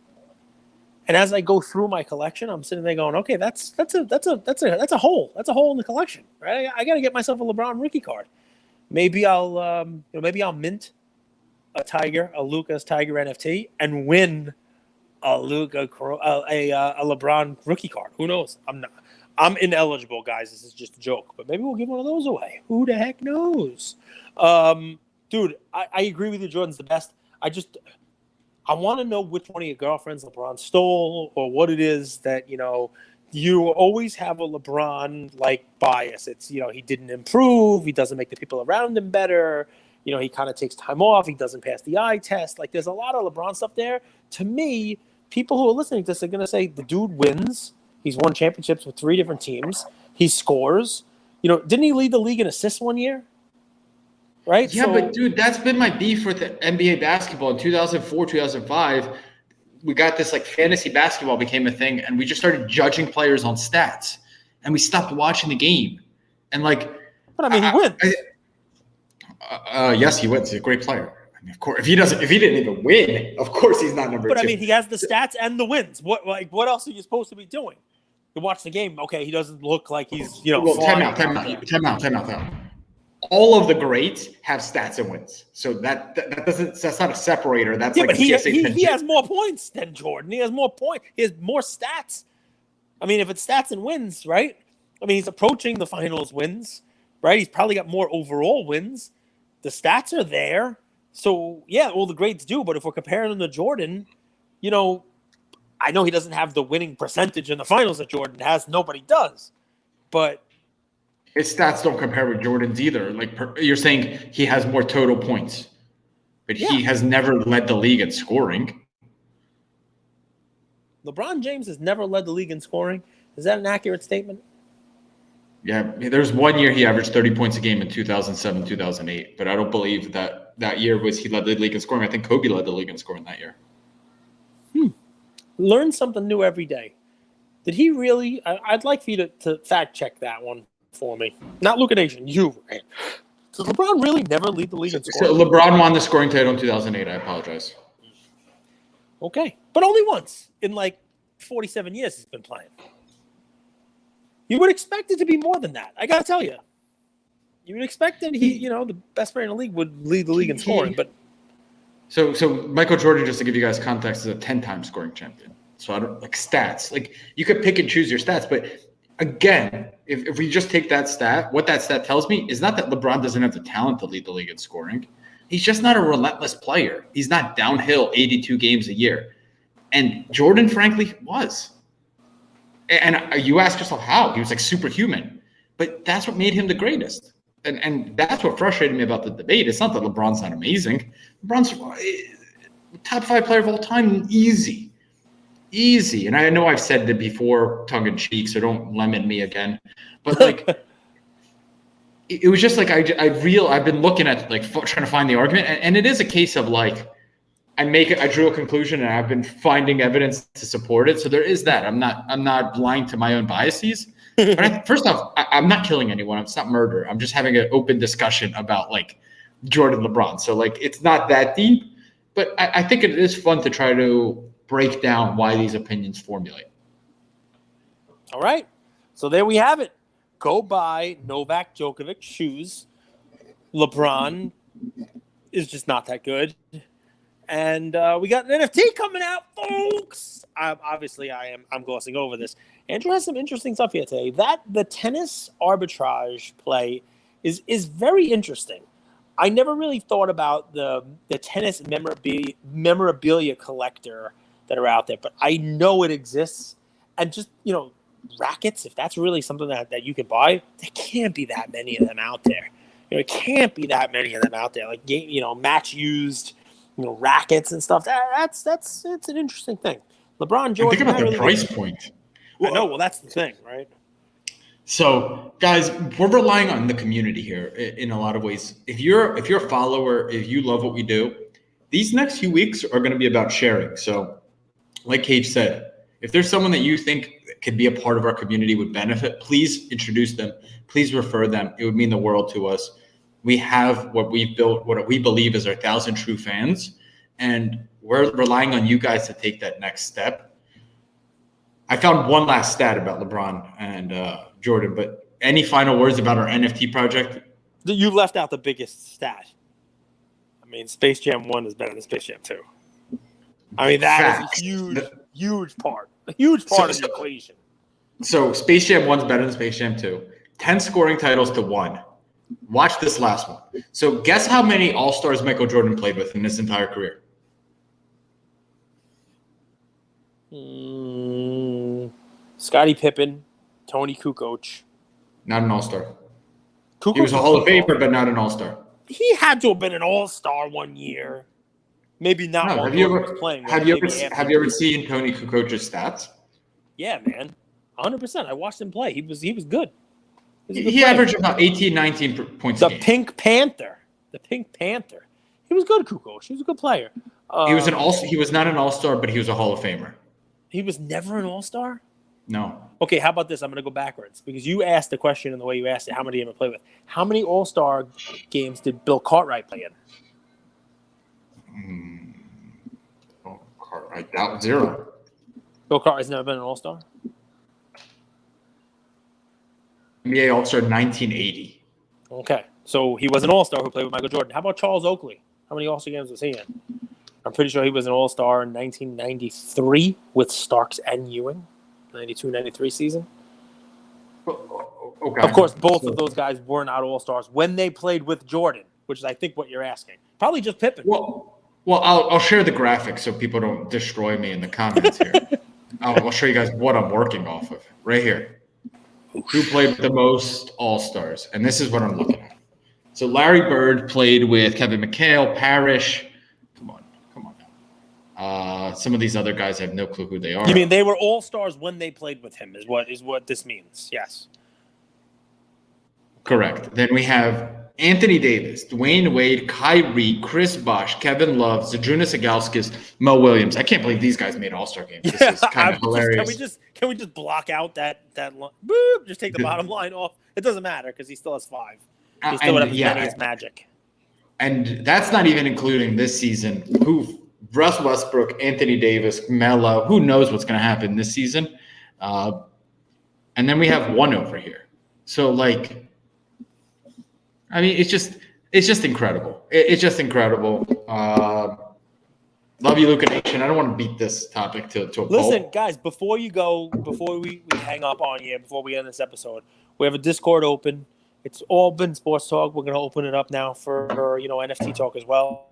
And as I go through my collection, I'm sitting there going, okay, that's a hole. That's a hole in the collection, right? I got to get myself a LeBron rookie card. Maybe I'll mint a Luka's Tiger NFT and win a LeBron rookie card. Who knows? I'm ineligible, guys. This is just a joke, but maybe we'll give one of those away. Who the heck knows? Dude, I agree with you. Jordan's the best. I want to know which one of your girlfriends LeBron stole, or what it is that, you always have a LeBron like bias. It's, he didn't improve. He doesn't make the people around him better. He kind of takes time off. He doesn't pass the eye test. Like, there's a lot of LeBron stuff there. To me, people who are listening to this are going to say the dude wins. He's won championships with 3 different teams. He scores. Didn't he lead the league in assists one year? Right? Yeah, but dude, that's been my beef with the NBA basketball. In 2004, 2005, we got this like fantasy basketball became a thing, and we just started judging players on stats, and we stopped watching the game. And like, but I mean, he wins. Yes, he wins. He's a great player. I mean, of course, if he didn't even win, of course he's not number 2. But I mean, he has the stats and the wins. What else are you supposed to be doing? You watch the game. Okay, he doesn't look like he's Well, time out. All of the greats have stats and wins, so that's not a separator. That's like but he has more points than Jordan. He has more points. He has more stats. I mean, if it's stats and wins, right? I mean, he's approaching the finals wins, right? He's probably got more overall wins. The stats are there, so yeah, all the greats do. But if we're comparing him to Jordan, I know he doesn't have the winning percentage in the finals that Jordan has. Nobody does, but his stats don't compare with Jordan's either. Like you're saying, he has more total points, but he has never led the league in scoring. LeBron James has never led the league in scoring. Is that an accurate statement? Yeah, there's one year he averaged 30 points a game in 2007, 2008, but I don't believe that year he led the league in scoring. I think Kobe led the league in scoring that year. Learn something new every day. Did he really? I'd like for you to fact check that one for me. Not LukaNation, you. Right? Does LeBron really never lead the league in So scoring? LeBron won the scoring title in 2008. I apologize. Okay, but only once in like 47 years he's been playing. You would expect it to be more than that. I gotta tell you, you would expect that the best player in the league would lead the league in scoring. But so Michael Jordan, just to give you guys context, is a 10-time scoring champion. So I don't like stats. Like you could pick and choose your stats, but again, if we just take that stat, what that stat tells me is not that LeBron doesn't have the talent to lead the league in scoring. He's just not a relentless player. He's not downhill 82 games a year. And Jordan, frankly, was. And you ask yourself how. He was like superhuman. But that's what made him the greatest. And that's what frustrated me about the debate. It's not that LeBron's not amazing. LeBron's top 5 player of all time, easy. Easy. And I know I've said that before, tongue in cheek, so don't lemon me again. But like, it was just like I've been looking at like trying to find the argument, and it is a case of like I drew a conclusion, and I've been finding evidence to support it. So there is that. I'm not blind to my own biases. But first off, I'm not killing anyone. It's not murder. I'm just having an open discussion about like Jordan, LeBron. So like it's not that deep, but I think it is fun to try to break down why these opinions formulate. all right, so there we have it. Go buy Novak Djokovic shoes. LeBron is just not that good. And we got an NFT coming out, folks. I'm glossing over this. Andrew has some interesting stuff here today. The tennis arbitrage play is very interesting. I never really thought about the tennis memorabilia collector that are out there, but I know it exists. And just, rackets, if that's really something that you can buy, there can't be that many of them out there. It can't be that many of them out there. Like match used, rackets and stuff. It's an interesting thing. LeBron, Jordan. Think about the price point. I know. Well, that's the thing, right? So, guys, we're relying on the community here in a lot of ways. If you're a follower, if you love what we do, these next few weeks are going to be about sharing. So, like Cage said, if there's someone that you think could be a part of our community, would benefit, please introduce them. Please refer them. It would mean the world to us. We have what we've built, what we believe is our 1,000 true fans, and we're relying on you guys to take that next step. I found one last stat about LeBron and Jordan, but any final words about our NFT project? You left out the biggest stat. I mean, Space Jam 1 is better than Space Jam 2. I mean, that is a huge part of the equation. So Space Jam 1 is better than Space Jam 2. 10 scoring titles to 1. Watch this last one. So guess how many All-Stars Michael Jordan played with in his entire career? Scottie Pippen, Tony Kukoc. Not an All-Star. Kukoc He was a Hall of Famer, but not an All-Star. He had to have been an All-Star one year. Maybe not. No, while have you Jordan ever was playing, have you ever seen Tony Kukoc's stats? Yeah, man, 100%. I watched him play. He was good. He averaged about 18, 19 points a game. Pink Panther. He was good, Kukoc. He was a good player. He was not an All-Star, but he was a Hall of Famer. He was never an All-Star? No. Okay, how about this? I'm going to go backwards because you asked the question in the way you asked it. How many did he ever play with? How many All-Star games did Bill Cartwright play in? I doubt 0. Bill Cartwright's never been an All-Star? NBA All-Star 1980. Okay, so he was an All-Star who played with Michael Jordan. How about Charles Oakley? How many All-Star games was he in? I'm pretty sure he was an All-Star in 1993 with Starks and Ewing, 92-93 season. Okay. Of course, both of those guys were not All-Stars when they played with Jordan, which is, I think, what you're asking. Probably just Pippen. Well, I'll share the graphics so people don't destroy me in the comments here. I'll show you guys what I'm working off of right here. Who played with the most All-Stars? And this is what I'm looking at. So Larry Bird played with Kevin McHale, Parrish. Come on now. Some of these other guys, I have no clue who they are. You mean they were All-Stars when they played with him is what this means. Yes. Correct. Then we have Anthony Davis, Dwayne Wade, Kyrie, Chris Bosh, Kevin Love, Zydrunas Ilgauskas, Mo Williams. I can't believe these guys made All-Star games. This is kind of hilarious. Can we just block out that line? Boop, just take the bottom line off. It doesn't matter because he still has 5. He still would have as many as Magic. And that's not even including this season. Russ Westbrook, Anthony Davis, Melo. Who knows what's going to happen this season? And then we have 1 over here. So I mean, it's just incredible. It's just incredible. Love you, LukaNation. I don't want to beat this topic to a pulp. Listen, guys, before you go, before we hang up on you, before we end this episode, we have a Discord open. It's all been sports talk. We're going to open it up now for NFT talk as well.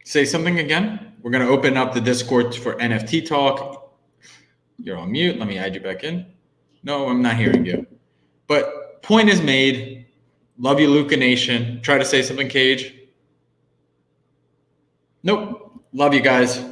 Say something again. We're going to open up the Discord for NFT talk. You're on mute. Let me add you back in. No, I'm not hearing you. But point is made. Love you, LukaNation. Try to say something, Cage. Nope. Love you guys.